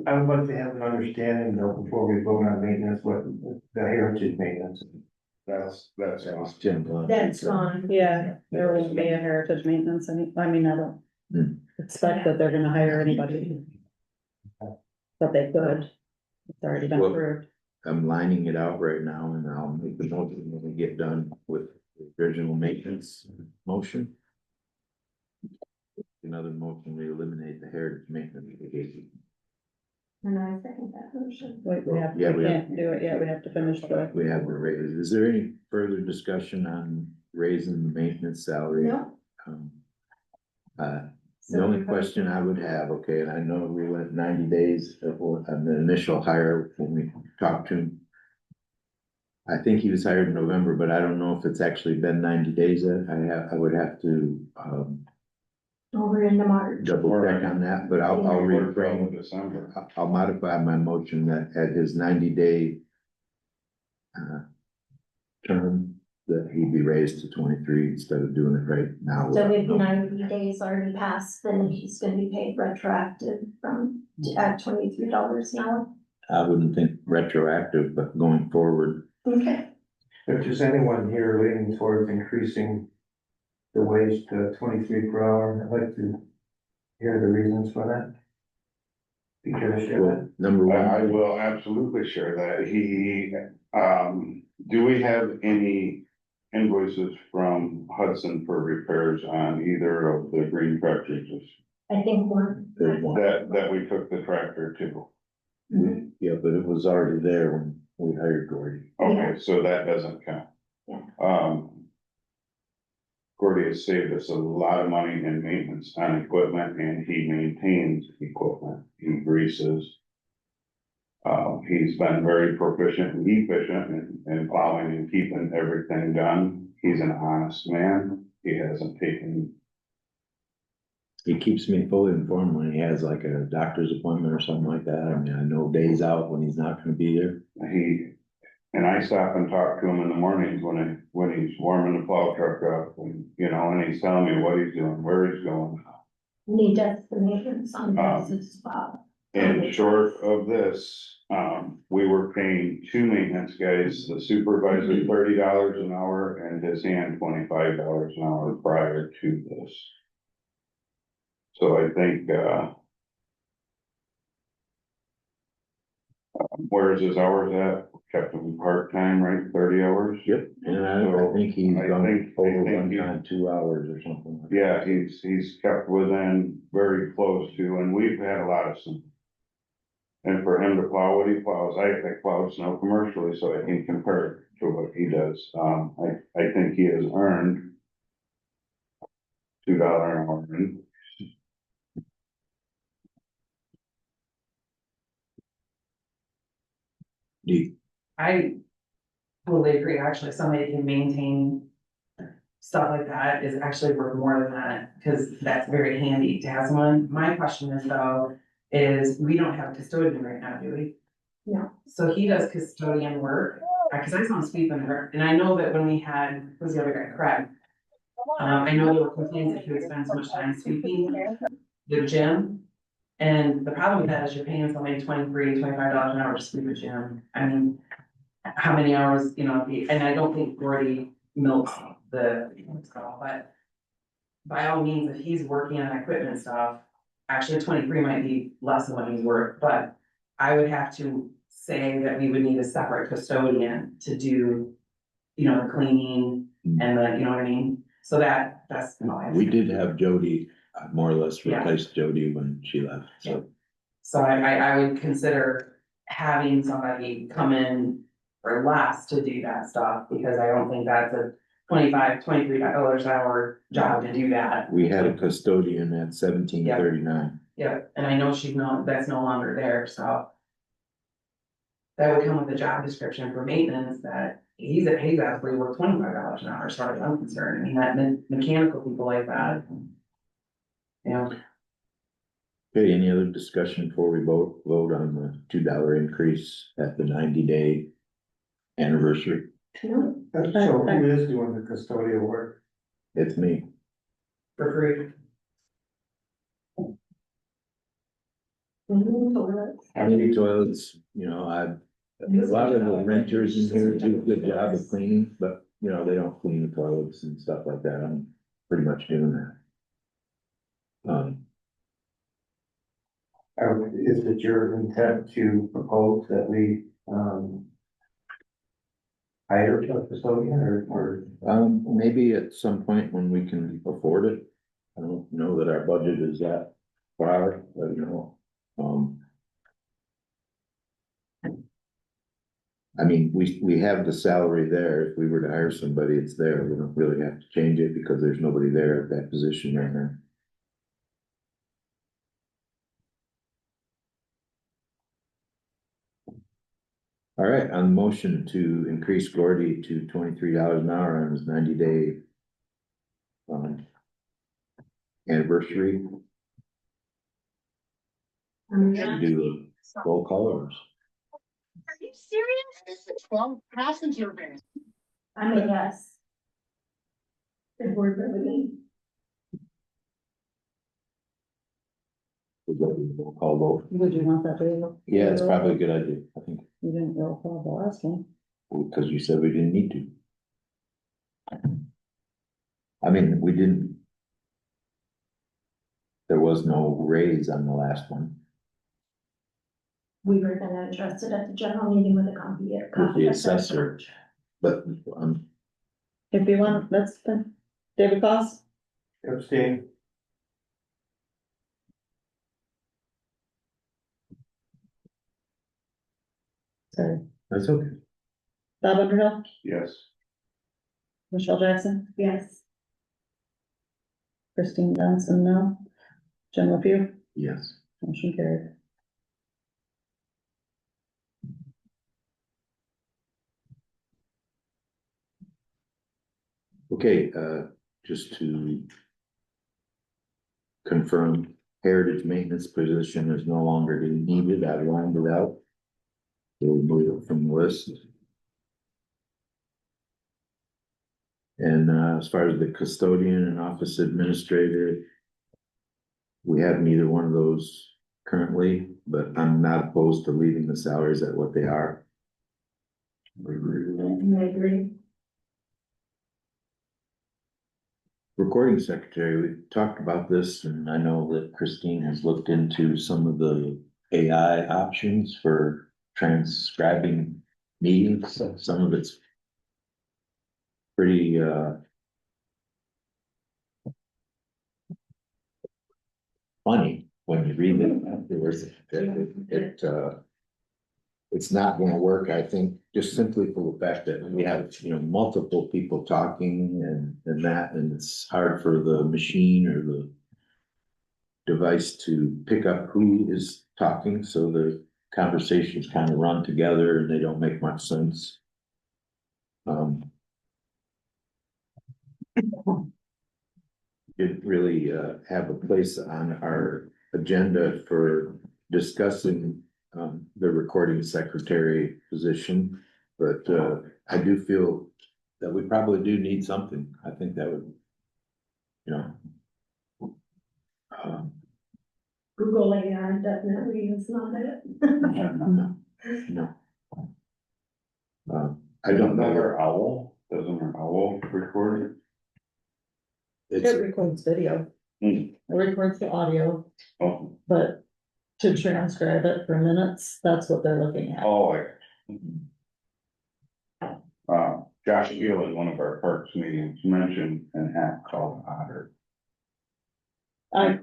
I would like to have an understanding though, before we vote on maintenance, what the heritage maintenance. That's, That was Jim Blunt. That's gone. Yeah, there will be a heritage maintenance, I mean, I don't expect that they're gonna hire anybody. But they could. It's already been Well- approved. I'm lining it out right now, and I'll make the motion when we get done with the original maintenance motion. Another motion, we eliminate the heritage maintenance. And I second that motion. Wait, we Yeah, we have- can't do it yet, we have to finish the. We have the raise. Is there any further discussion on raising the maintenance salary? No. The only question I would have, okay, and I know we went 90 days on the initial hire when we talked to him. I think he was hired in November, but I don't know if it's actually been 90 days yet. I would have to, Over into March. double check on that, but I'll reframe. December. I'll modify my motion that at his 90-day term, that he be raised to 23 instead of doing it right now. So if 90 days already passed, then he's gonna be paid retroactive from at $23 an hour. I wouldn't think retroactive, but going forward, Okay. If there's anyone here leaning towards increasing the wage to 23 per hour, I'd like to hear the reasons for that. Be curious to share well, number I one, will absolutely share that. Do we have any invoices from Hudson for repairs on either of the green tractors I think one. there's one. that we took the tractor to? Yeah, but it was already there when we hired Gordy. Okay, so that doesn't count. Yeah. Gordy has saved us a lot of money in maintenance on equipment, and he maintains equipment, he greases. He's been very proficient and efficient in plowing and keeping everything done. He's an honest man. He hasn't taken, He keeps me fully informed when he has like a doctor's appointment or something like that. I mean, I know days out when he's not gonna be there. and I stop and talk to him in the mornings when he's warming the plow truck up, and, and he's telling me what he's doing, where he's going. And he does the maintenance on those as well. And short of this, we were paying two maintenance guys, the supervisor $30 an hour and his hand $25 an hour prior to this. So I think, where's his hours at? Kept him part-time, right? 30 hours? Yep. And I think he's I gone think- over I think one he- time, 2 hours or something. Like that. Yeah, he's kept within very close to, and we've had a lot of some And for him to plow what he plows, I plow snow commercially, so I can compare to what he does. I think he has earned $2 an hour. I totally agree, actually, somebody can maintain stuff like that is actually worth more than that, because that's very handy to have someone. My question is though, is we don't have a custodian right now, do we? No. So he does custodian work, because I saw him sweeping her, and I know that when we had, who's the other guy, Craig? I know there were complaints that he would spend so much time sweeping the gym. And the problem with that is you're paying somebody $23, $25 an hour to sweep a gym. I mean, how many hours, you know, and I don't think Gordy milks the, what's it called, but by all means, if he's working on equipment stuff, actually 23 might be less than what he's worth, but I would have to say that we would need a separate custodian to do, you know, the cleaning and the, you know what I mean? So that's. We did have Jody, more or less Yeah. replace Jody when she left, so. So I would consider having somebody come in for less to do that stuff, because I don't think that's a $23 an hour job to do that. We had a custodian at $17.39. Yeah, and I know that's no longer there, so. That would come with a job description for maintenance that he's absolutely worth $25 an hour, as far as I'm concerned. I mean, that mechanical people like that. You know, Okay, any other discussion before we vote on the $2 increase at the 90-day anniversary? No. So who is doing the custodial work? It's me. for free. Empty toilets, you know, a lot of the renters in here do a good job of cleaning, but, you know, they don't clean the toilets and stuff like that. I'm pretty much doing that. Is it your intent to propose that we, hire a custodian or? Maybe at some point when we can afford it. I don't know that our budget is that far, but you know, I mean, we have the salary there. If we were to hire somebody, it's there. We don't really have to change it because there's nobody there at that position right now. All right, on the motion to increase Gordy to $23 an hour on his 90-day anniversary. Should do a roll call or? Are you serious? This is a 12-passenger van. I'm a yes. The board meeting. Roll call vote. Would you want that to? Yeah, it's probably a good idea, I think, You didn't roll call the last one. because you said we didn't need to. I mean, we didn't. There was no raise on the last one. We were gonna address it at the general meeting with a copy. With the assessor. But, If you want, that's the, David Foss, Abstain. sorry, that's okay. Bob Underhill, Yes. Michelle Jackson, Yes. Christine Johnson, no. Jim LePew, Yes. motion carried. Okay, just to confirm, heritage maintenance position is no longer needed. I lined it out. We'll move it from the list. And as far as the custodian and office administrator, we have neither one of those currently, but I'm not opposed to leaving the salaries at what they are. I agree. Recording secretary, we talked about this, and I know that Christine has looked into some of the AI options for transcribing meetings. Some of it's pretty funny, when you read it afterwards, it's not gonna work, I think, just simply for the fact that we have, multiple people talking and it's hard for the machine or the device to pick up who is talking, so the conversations kind of run together and they don't make much sense. Didn't really have a place on our agenda for discussing the recording secretary position, but I do feel that we probably do need something. I think that would, Google AI definitely is not it. no. I don't know. Our owl, doesn't our owl record It It's, records video. Hmm. It records the audio, it? Oh, but to transcribe it for minutes, that's what they're looking at. oh, Josh Gill in one of our parks meetings mentioned an app called Otter.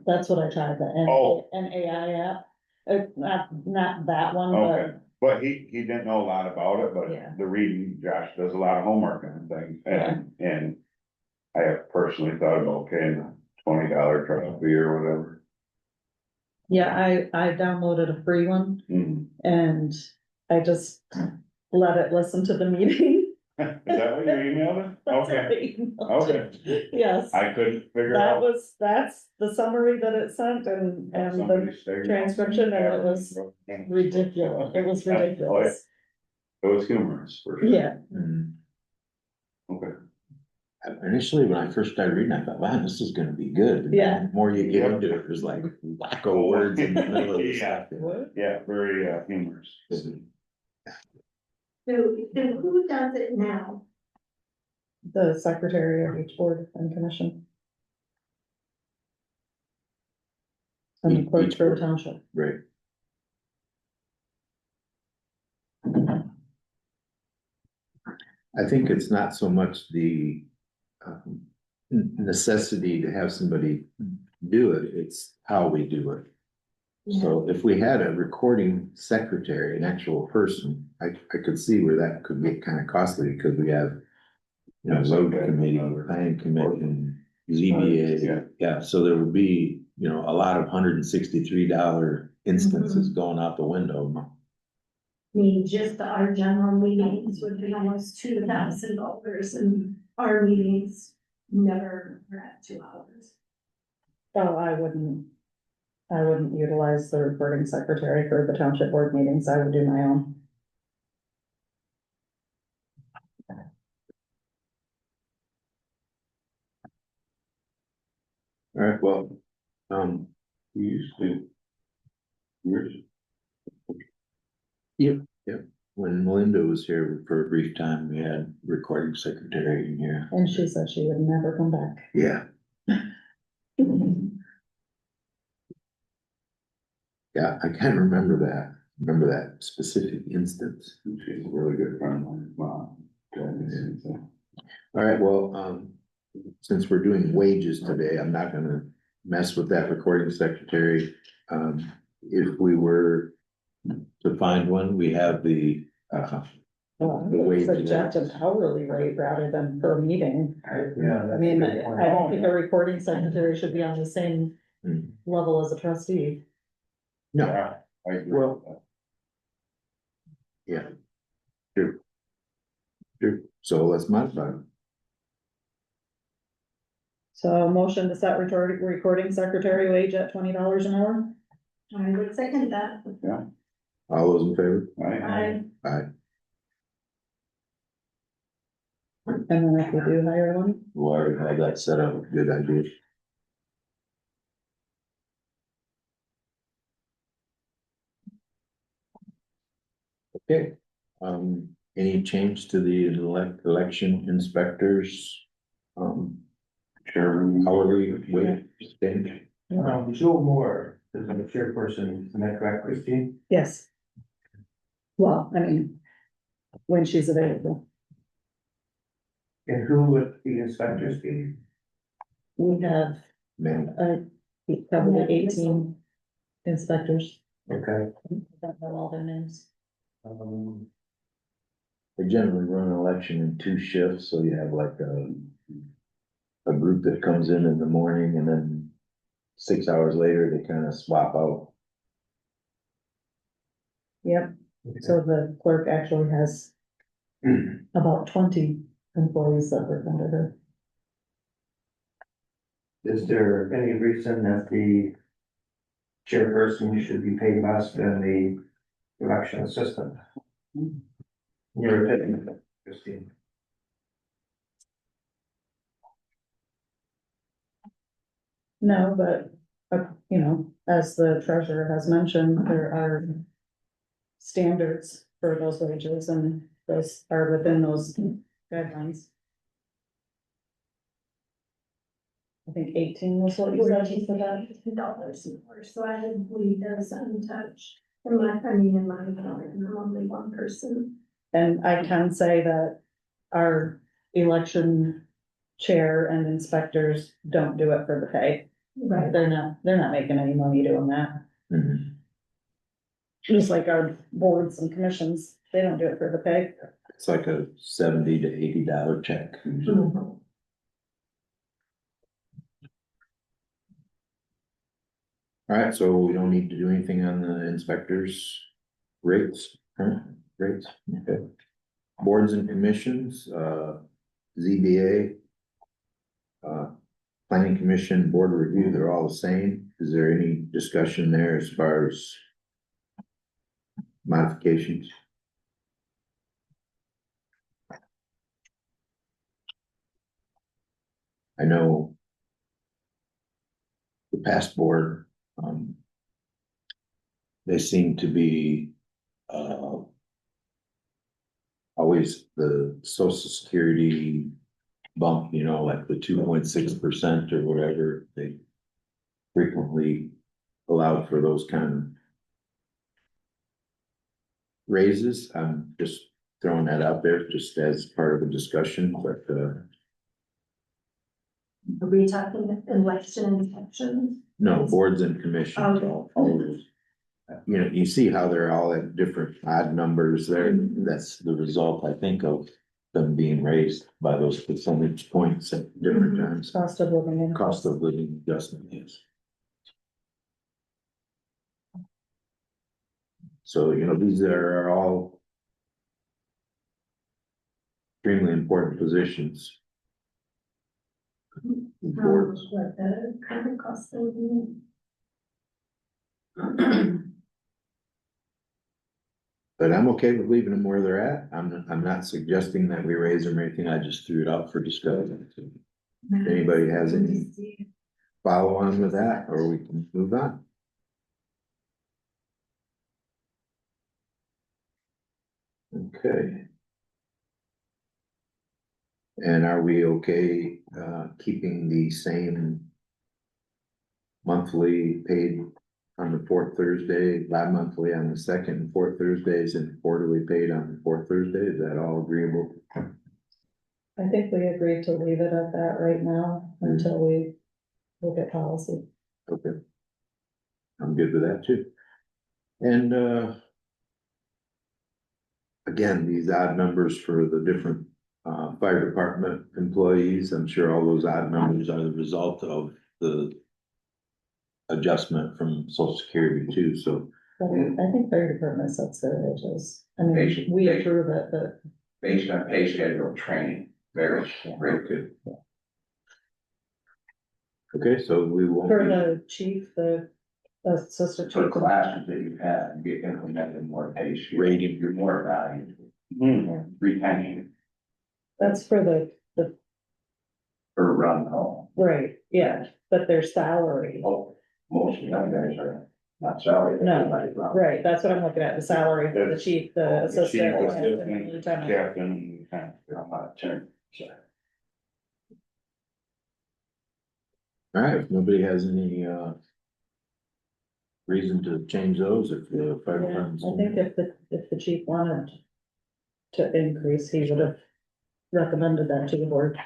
That's what I tried, Oh. an AI app. Not that one, Okay, but but he didn't know a lot about it, but Yeah. the reading, Josh does a lot of homework and things, and I have personally thought about paying a $20 trial fee or whatever. yeah, I downloaded a free one Mhm. and I just let it listen to the meeting. Is that what you emailed it? That's what Okay, I emailed. okay, Yes, I couldn't figure out. that's the summary that it sent and the Somebody stayed- transcription, and it was ridiculous. It was ridiculous. It was humorous for sure. Yeah, Okay. initially, when I first started reading, I thought, wow, this is gonna be good. And Yeah. the more you get into it, there's like wacko words in the middle of the Yeah. stuff. Yeah, very humorous. So, and who does it now? the secretary of each board and commission. And the clerk Each for the board. township. Right. I think it's not so much the necessity to have somebody do it, it's how we do it. So if we had a recording secretary, an actual person, I could see where that could get kind of costly because we have, road committee, planning commission, ZBA. Yeah, so there would be, a lot of $163 instances going out the window. I mean, just our general meetings would be almost $2,000 and our meetings never were at 2 hours. Oh, I wouldn't utilize the recording secretary for the township board meetings. I would do my own. All right, well, We used to. Years. Yep. When Melinda was here for a brief time, we had recording secretary in here. And she said she would never come back. Yeah. Yeah, I kind of remember that specific instance. She's a really good friend of mine. Wow. All right, well, since we're doing wages today, I'm not gonna mess with that recording secretary. If we were to find one, we have the wage Suggest an hourly rate rather than per meeting. Yeah. I mean, I don't think a recording secretary should be on the same level as a trustee. No, Yeah, I agree. Well- yeah. True. So let's modify it. So motion to set recording secretary wage at $20 an hour. I would second that. All those in favor? Right? Aye. And then if we do hire one, We'll already have that set up. Good idea. Okay, any change to the election inspectors? Chairman. Hourly wage thing? Joe Moore is the chairperson, isn't that correct, Christine? yes. Well, I mean, when she's available. And who would the inspectors be? We have, Man, probably 18 inspectors. Okay. Don't know all their names. They generally run an election in two shifts, so you have like a group that comes in the morning and then 6 hours later, they kind of swap out. Yep, so the clerk actually has about 20 employees that work under her. Is there any reason that the chairperson should be paid less than the election assistant? In your opinion, Christine? No, but, you know, as the treasurer has mentioned, there are standards for those wages and those are within those guidelines. I think 18 was what you said for that. $18 more, so I would leave those untouched. In my opinion, I'm only one person. And I can say that our election chair and inspectors don't do it for the pay. Right. They're not making any money doing that. Mhm. Just like our boards and commissions, they don't do it for the pay. It's like a $70 to $80 check. Mhm. All right, so we don't need to do anything on the inspectors' rates, current rates, okay. Boards and commissions, ZBA. Planning commission, board review, they're all the same. Is there any discussion there as far as modifications? I know the past board, they seem to be, always the social security bump, you know, like the 2.6% or whatever, they frequently allowed for those kind of raises. I'm just throwing that out there just as part of the discussion, but, Are we talking election inspections? no, boards and commissions, Okay. all those. You know, you see how they're all at different odd numbers there. That's the result, I think, of them being raised by those percentage points at different Mhm. times. Cost of living. Cost of living adjustment, yes. So, you know, these are all extremely important positions. Boards. What the current cost of living. But I'm okay with leaving them where they're at. I'm not suggesting that we raise them or anything. I just threw it out for discussion. If anybody has any follow on with that, or we can move on. Okay. And are we okay, keeping the same monthly paid on the fourth Thursday, bi-monthly on the second and fourth Thursdays, and quarterly paid on the fourth Thursday? Is that all agreeable? I think we agreed to leave it at that right now until we look at policy. Okay. I'm good with that too. And, again, these odd numbers for the different, fire department employees, I'm sure all those odd numbers are the result of the adjustment from social security too, so. But I think fire department sets their wages. I mean, Patient- we patient. approve it, but Based on pay schedule training, very, very Okay. Okay, so we won't. for be- the chief, the assistant for chief. classes that you've had, get implemented more pay scale, Rating. you're more valued, retention That's for the, for run home. right, yeah, but their salary, Oh, most of the young guys are not salaried. No, everybody's run. right, that's what I'm looking at, the salary for the chief, the The chief, assistant. and the assistant, lieutenant. captain, kind I'm not a turn, so. All right, if nobody has any, reason to change those, if the fire Yeah, department's. I think if the chief wanted to increase, he would have recommended that to the board.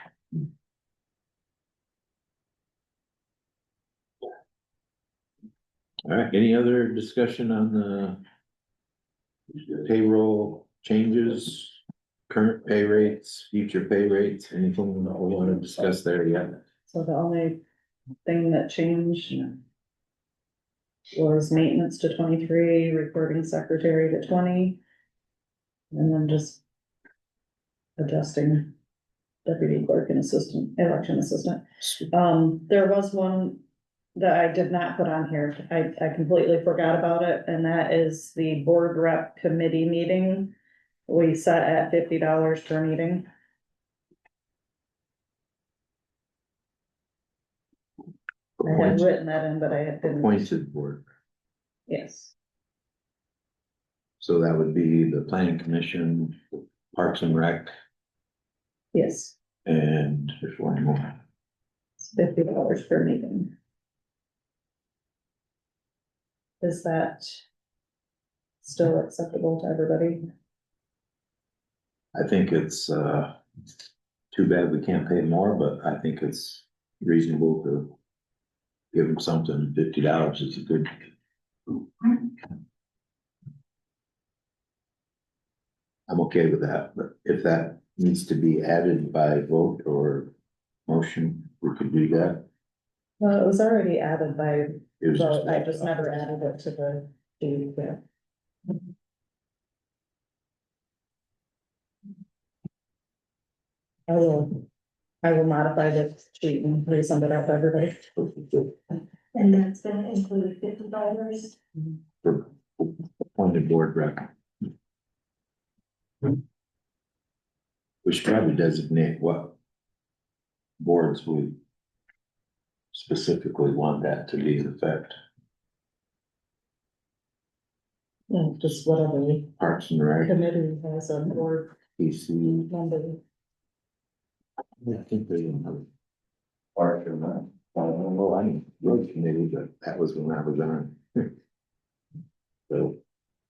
All right, any other discussion on the payroll changes, current pay rates, future pay rates, anything that we want to discuss there yet? So the only thing that changed was maintenance to 23, recording secretary to 20. And then just adjusting deputy clerk and assistant, election assistant. There was one that I did not put on here. I completely forgot about it, and that is the board rep committee meeting. We set at $50 per meeting. I had written that in, but I had didn't. Appointed board, Yes, so that would be the planning commission, Parks and Rec, yes, and there's one more. it's $50 per meeting. Is that still acceptable to everybody? I think it's, too bad we can't pay more, but I think it's reasonable to give them something. $50 is a good. I'm okay with that, but if that needs to be added by vote or motion, we could do that. Well, it was already added by It was vote, I just never added it to the deed, yeah. I will modify the sheet and resend it out to everybody. And that's gonna include $50. For appointed board rep. We should probably designate what boards we specifically want that to be in effect. Yeah, just whatever Parks and Rec, committee has a board PC. member. I think they have. Park and Rec. Well, I'm road committee, but that was when I was on. So,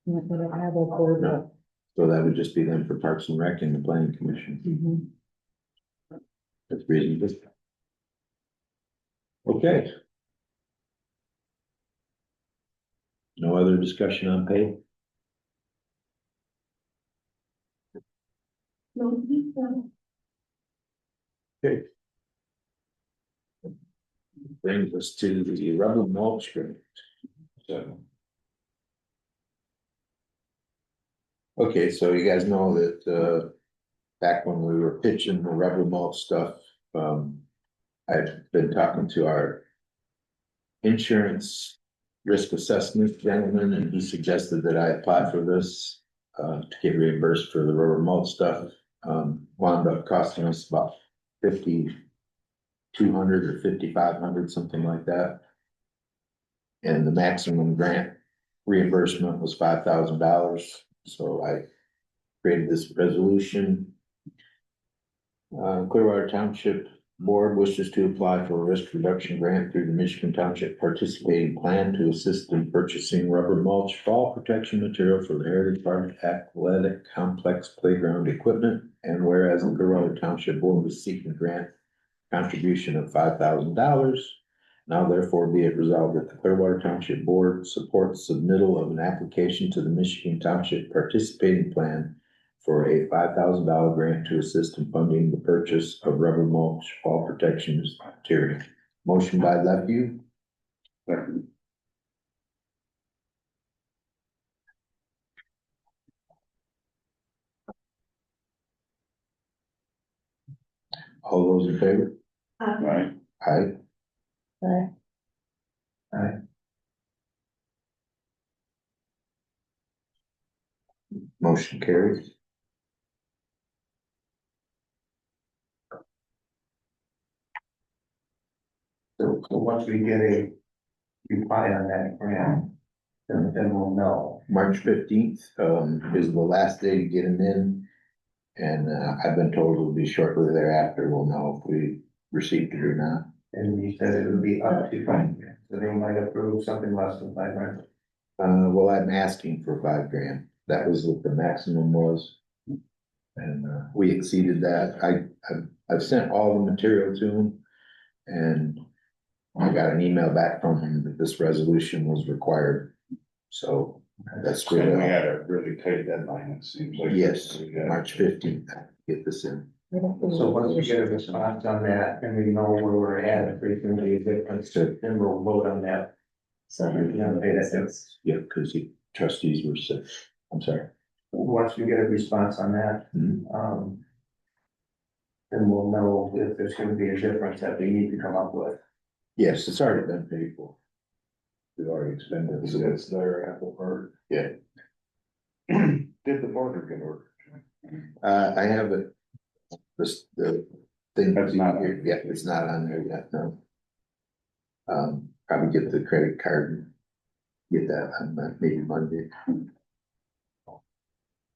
We don't have a board rep. so that would just be them for Parks and Rec and the planning commission. Mhm. That's reasonable. Okay. No other discussion on pay? Okay. Brings us to the rubber mulch grant. So. Okay, so you guys know that, back when we were pitching the rubber mulch stuff, I've been talking to our insurance risk assessment gentleman, and he suggested that I apply for this, to get reimbursed for the rubber mulch stuff. Wound up costing us about 5,200 or 5,500, something like that. And the maximum grant reimbursement was $5,000, so I created this resolution. Clearwater Township Board wishes to apply for a risk reduction grant through the Michigan Township Participating Plan to assist in purchasing rubber mulch fall protection material for the Heritage Park Athletic Complex playground equipment. And whereas the Clearwater Township Board was seeking grant contribution of $5,000. Now therefore be it resolved that the Clearwater Township Board supports submittal of an application to the Michigan Township Participating Plan for a $5,000 grant to assist in funding the purchase of rubber mulch fall protection material. Motion by Lefeview. All those in favor? Right? Aye. Aye. Aye. Motion carries. So once we get a reply on that grant, then we'll know. March 15th, is the last day to get them in. And, I've been told it'll be shortly thereafter, we'll know if we received it or not. And you said it would be up to 5 grand, so they might approve something less than 5 grand. Well, I'm asking for $5,000. That was what the maximum was. And, we exceeded that. I've sent all the material to them. And I got an email back from him that this resolution was required. So that's And we good. had a really tight deadline, it seems like. Yes, We got- March 15th, get this in. So once we get a response on that and we know where we're at, if there's gonna be a difference, then we'll vote on that. So. Yeah, pay that difference. Yeah, because the trustees were sick. I'm sorry. Once we get a response on that, then we'll know if there's gonna be a difference that we need to come up with. Yes, it's already been paid for. We've already expended. So that's their apple cart. Yeah, Did the border get ordered? I have it. The thing. That's not- Yeah, it's not on there yet, no. Probably get the credit card and get that on maybe Monday.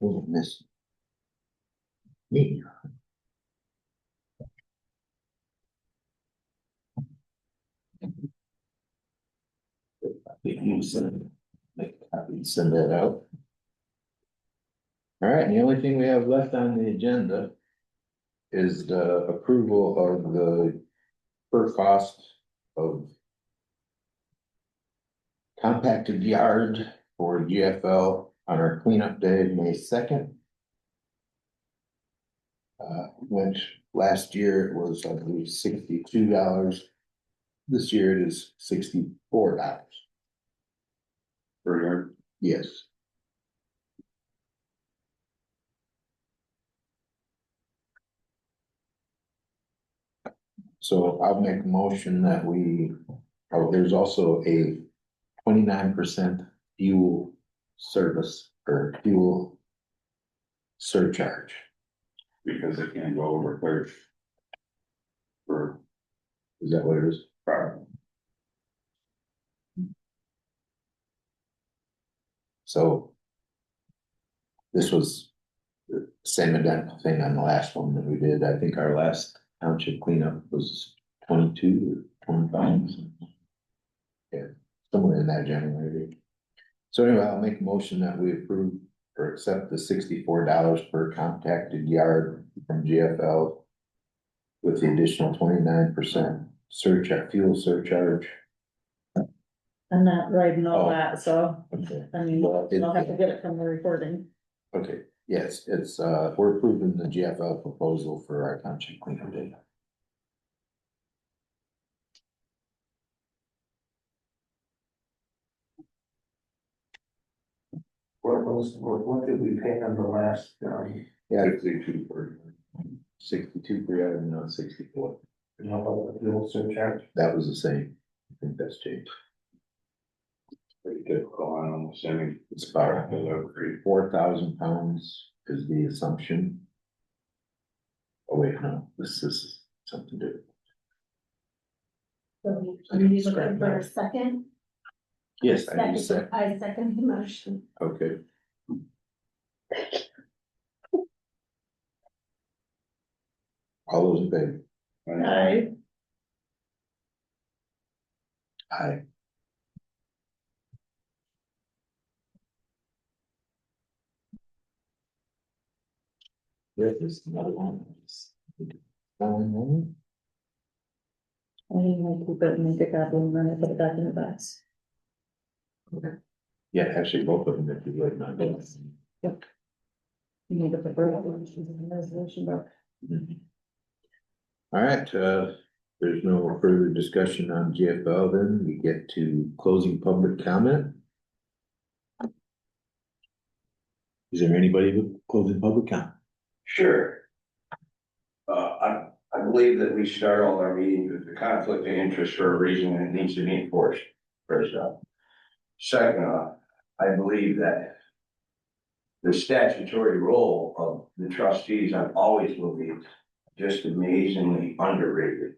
Oh, miss. Me. You send, make a copy and send that out. All right, and the only thing we have left on the agenda is the approval of the per cost of compacted yard for GFL on our cleanup day, May 2nd. Which last year it was, I believe, $62. This year it is $64. Per yard? Yes. So I'll make a motion that there's also a 29% fuel service or fuel surcharge. Because it can't go over 30. For Is that what it is? property. So this was the same identical thing on the last one that we did. I think our last township cleanup was 22 or 25. Yeah, somewhere in that general area. So anyway, I'll make a motion that we approve or accept the $64 per compacted yard from GFL with the additional 29% surcharge, fuel surcharge. I'm not writing all Oh. that, so, Okay. I mean, Well, I'll have to get it from the recording. Okay, yes, it's, we're approving the GFL proposal for our township cleanup day. What did we pay on the last, Yeah, 62 per yard. 62 per yard and not 64. you know, about the fuel surcharge? That was the same. I think that's changed. Pretty typical, I'm assuming. It's about Delivery. 4,000 pounds is the assumption. Oh, wait, no, this is something different. So you need to look for a second. Yes, I need a second. I second the motion. Okay. All those in favor? Aye. Aye. There is another one. I need to keep it and make a copy and then I put it back in the box. Yeah, actually, both of them, if you would not. Yes. Yep. You need to put the resolution book. All right, there's no further discussion on GFL, then we get to closing public comment. Is there anybody with closing public comment? Sure. I believe that we start all our meetings with the conflict of interest for a reason, and it needs to be enforced, first off. Second off, I believe that the statutory role of the trustees, I've always believed, just amazingly underrated.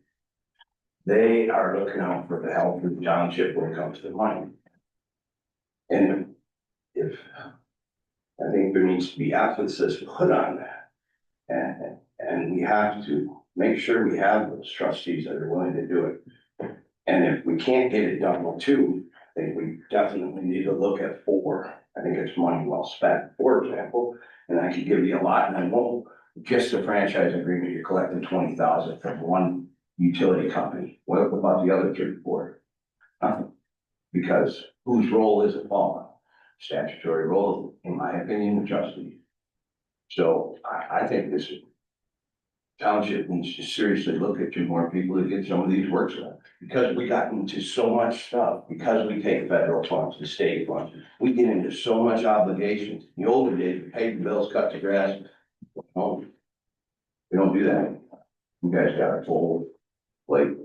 They are looking out for the health of the township when it comes to money. And if, I think there needs to be emphasis put on that. And we have to make sure we have those trustees that are willing to do it. And if we can't get it done with two, I think we definitely need to look at four. I think it's money well spent, for example, and I could give you a lot, and I won't, just a franchise agreement, you're collecting 20,000 from one utility company. What about the other 3 or 4? Nothing. Because whose role is it falling? Statutory role, in my opinion, the trustees. So I think this township needs to seriously look at 2 more people to get some of these works done. Because we got into so much stuff, because we take federal funds, the state funds, we get into so much obligations. In the older days, we paid the bills, cut the grass. No, we don't do that anymore. You guys got a full plate.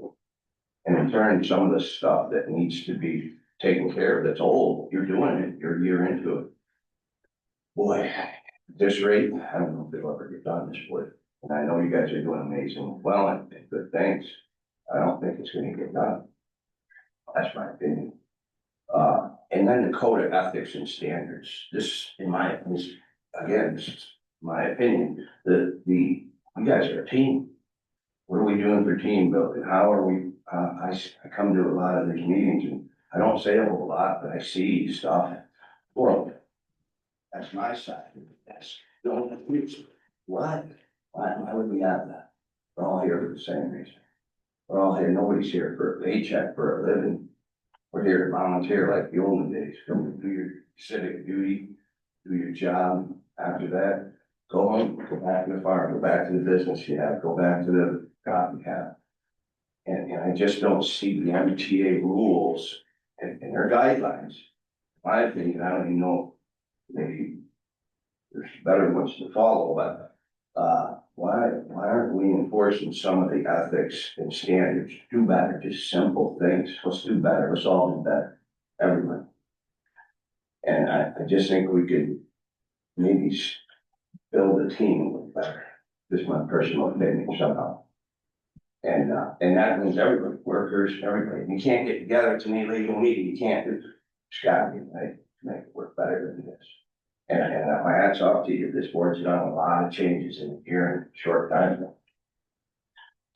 And in turn, some of the stuff that needs to be taken care of that's old, you're doing it, you're a year into it. Boy, at this rate, I don't know if it'll ever get done this way. And I know you guys are doing amazing, well, and good things. I don't think it's gonna get done. That's my opinion. And then the code of ethics and standards, this, in my, this, again, this is my opinion, you guys are a team. What are we doing for team building? How are we, I come to a lot of these meetings and I don't say a whole lot, but I see stuff. Well, that's my side. That's, what? Why would we have that? We're all here for the same reason. We're all here, nobody's here for a paycheck, for a living. We're here to volunteer like the olden days. Come do your civic duty, do your job. After that, go home, go back to the farm, go back to the business you have, go back to the job you have. And I just don't see the MTA rules and their guidelines. In my opinion, I don't even know, maybe there's better ones to follow, but why aren't we enforcing some of the ethics and standards? Do better, just simple things. Let's do better. Let's all do better. Everyone. And I just think we could maybe build a team a little better. This is my personal opinion somehow. And that means everybody, workers, everybody. You can't get together to an illegal meeting. You can't do it. It's gotta be right to make it work better than this. And my hat's off to you. This board's done a lot of changes in a year and a short time.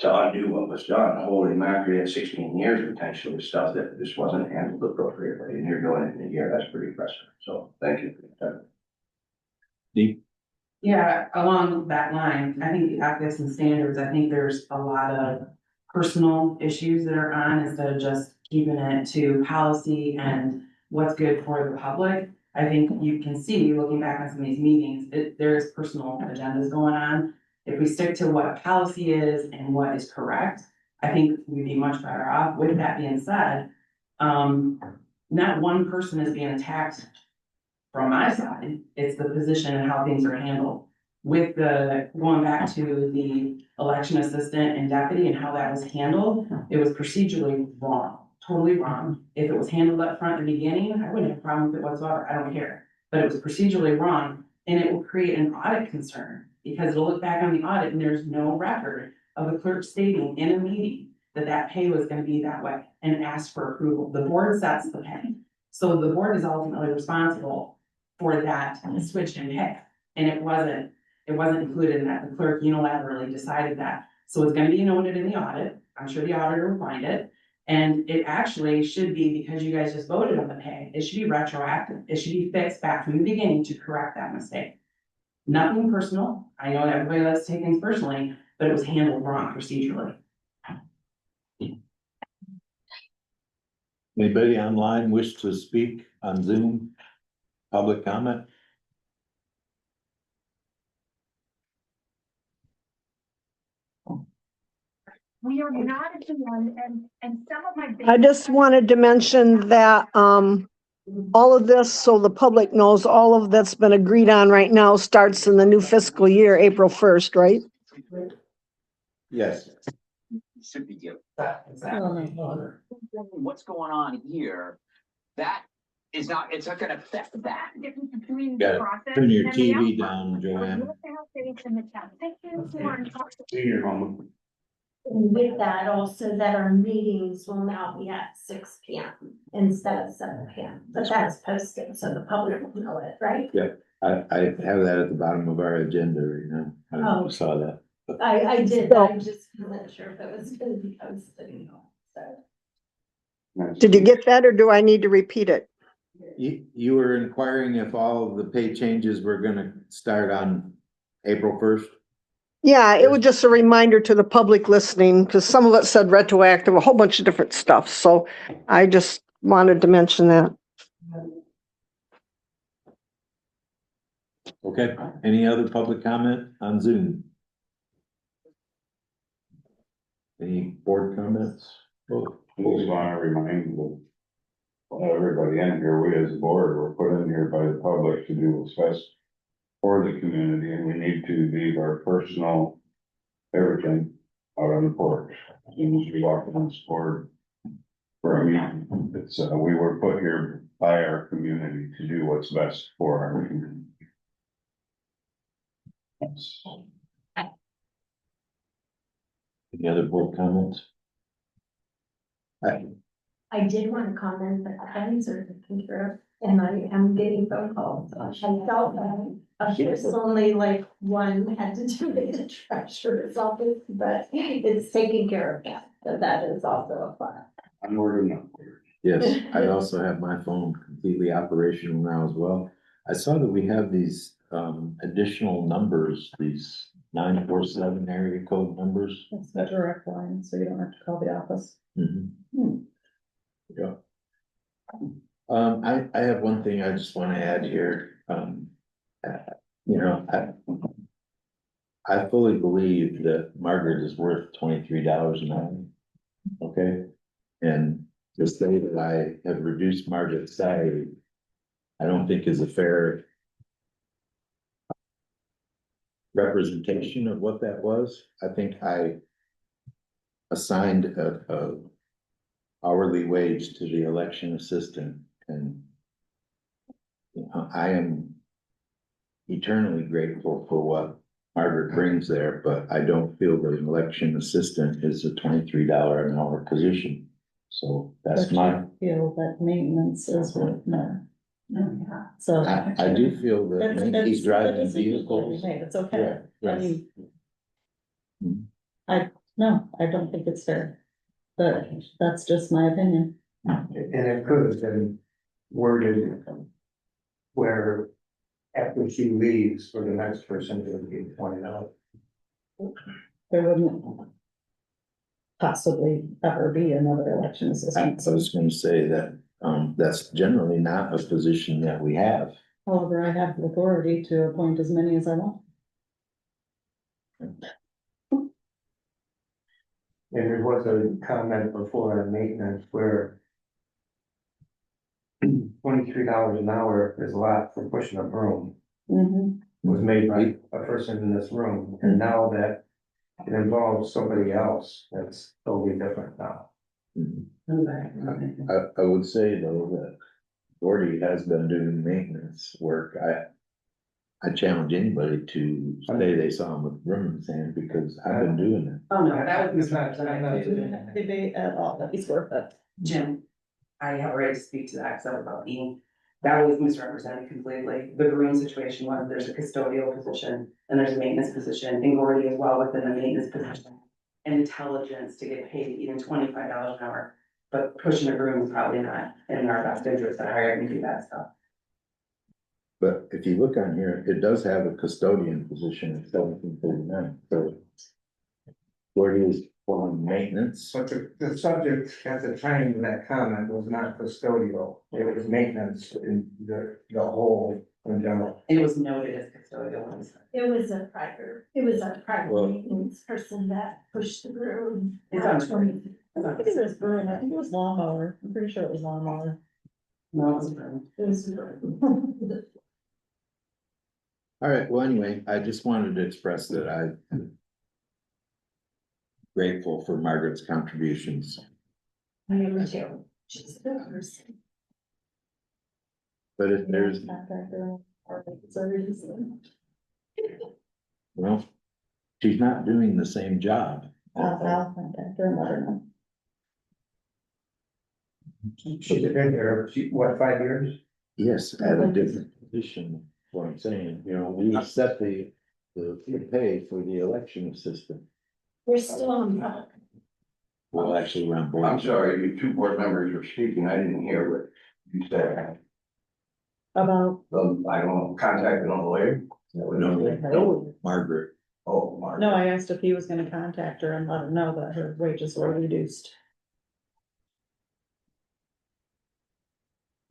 To undo what was done, holy mackerel, you had 16 years potentially of stuff that just wasn't handled appropriately, and you're doing it in a year. That's pretty impressive. So thank you for your time. Deep. Yeah, along that line, I think the ethics and standards, I think there's a lot of personal issues that are on instead of just keeping it to policy and what's good for the public. I think you can see, looking back on some of these meetings, there is personal agendas going on. If we stick to what policy is and what is correct, I think we'd be much better off. With that being said, not one person is being attacked from my side. It's the position and how things are handled. With the, going back to the election assistant and deputy and how that was handled, it was procedurally wrong. Totally wrong. If it was handled up front in the beginning, I wouldn't have a problem with it whatsoever. I don't care. But it was procedurally wrong, and it will create an audit concern because it'll look back on the audit and there's no record of the clerk stating in a meeting that that pay was going to be that way and ask for approval. The board sets the pay. So the board is ultimately responsible for that switch in pay. And it wasn't included in that. The clerk unilaterally decided that. So it's going to be noted in the audit. I'm sure the auditor will find it. And it actually should be, because you guys just voted on the pay, it should be retroactive. It should be fixed back from the beginning to correct that mistake. Nothing personal. I know everybody likes to take things personally, but it was handled wrong procedurally. Anybody online wish to speak on Zoom? Public comment? We are not at the one, and some of my. I just wanted to mention that, all of this, so the public knows, all of that's been agreed on right now starts in the new fiscal year, April 1st, right? Yes. Should be given. What's going on here? That is not, it's not gonna affect that. Difference between Got the it. process. Turn your and the TV outcome. down, Joanne. What the hell stays in the town? Thank you for. Senior home. And with that also that our meetings will now be at 6 p.m. instead of 7 p.m. But that's posted, so the public will know it, right? I have that at the bottom of our agenda right now. I don't know if you saw that. I did, I just wasn't sure if it was gonna be posted, so. Did you get that, or do I need to repeat it? You were inquiring if all of the pay changes were gonna start on April 1st? Yeah, it was just a reminder to the public listening, because some of it said retroactive, a whole bunch of different stuff, so I just wanted to mention that. Okay, any other public comment on Zoom? Any board comments? I just wanna remind everybody in here, we as a board, were put in here by the public to do what's best for the community, and we need to leave our personal everything out on the porch. As soon as we walk on this board for a meeting, it's, we were put here by our community to do what's best for our community. That's- Any other board comments? I did want to comment that the headings are taken care of, and I am getting phone calls. I felt that there's only like one had to do with the treasurer's office, but it's taken care of that. So that is also a plus. Onward and upward. Yes, I also have my phone completely operational now as well. I saw that we have these additional numbers, these 947 area code numbers. That's the direct line, so you don't have to call the office. Mhm. Yeah. I have one thing I just want to add here. You know, I fully believe that Margaret is worth $23 an hour. Okay, and to say that I have reduced Margaret's salary, I don't think is a fair representation of what that was. I think I assigned a hourly wage to the election assistant, and you know, I am eternally grateful for what Margaret brings there, but I don't feel that an election assistant is a $23 an hour position. So that's But my, you feel that maintenance is worth more. So. I do feel that It's- he's driving it's a decision that we vehicles. made. It's okay. Yeah, I right. mean, no, I don't think it's fair, but that's just my opinion. And it could have been worded where after she leaves, for the next person to be $20. There wouldn't possibly ever be another election I assistant. was gonna say that, that's generally not a position that we have. However, I have the authority to appoint as many as I want. And there was a comment before on maintenance where $23 an hour is a lot for pushing a broom. Mhm. Was made by a person in this room, and now that it involves somebody else, that's totally different now. I would say though that Gordy has been doing maintenance work. I challenge anybody to say they saw him with broom in his hand, because I've been doing it. Oh, no, that was It's not- misrepresented. Debate at all, that he's worth it. Jim, I have a right to speak to that, because I'm about me. That was misrepresented completely. The room situation was, there's a custodial position and there's a maintenance position, and Gordy as well within the maintenance position. Intelligence to get paid even $25 an hour, but pushing a broom is probably not in our best interest to hire him to do that stuff. But if you look on here, it does have a custodian position at 1739, so. Gordy is for maintenance. But the subject at the time of that comment was not custodial, it was maintenance in the whole in general. It was noted as custodial. It was a private Well- maintenance person that pushed the broom. It's on Actually, I think it was broom, I think it was lawnmower, I'm pretty sure it was lawnmower. No, it was a broom. it was the broom. All right, well, anyway, I just wanted to express that I'm grateful for Margaret's contributions. I am too. She's a good person. But if there's, well, she's not doing the same job. I'll contact her and let her know. She's been there, what, 5 years? Yes, at a different position, what I'm saying, you know, we set the pay for the election assistant. We're still on. Well, actually, we're on board. I'm sorry, you two board members were speaking, I didn't hear what you said. About, I don't know, contacting a lawyer? No, Margaret. Oh, market. No, I asked if he was gonna contact her and let her know that her wages were reduced.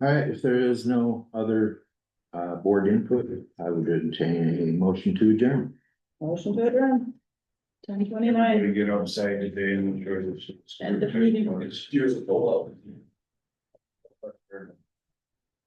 All right, if there is no other board input, I would entertain a motion to adjourn. Motion to adjourn. 10:29. Get on site today and enjoy this. End of meeting. It's years of pull up.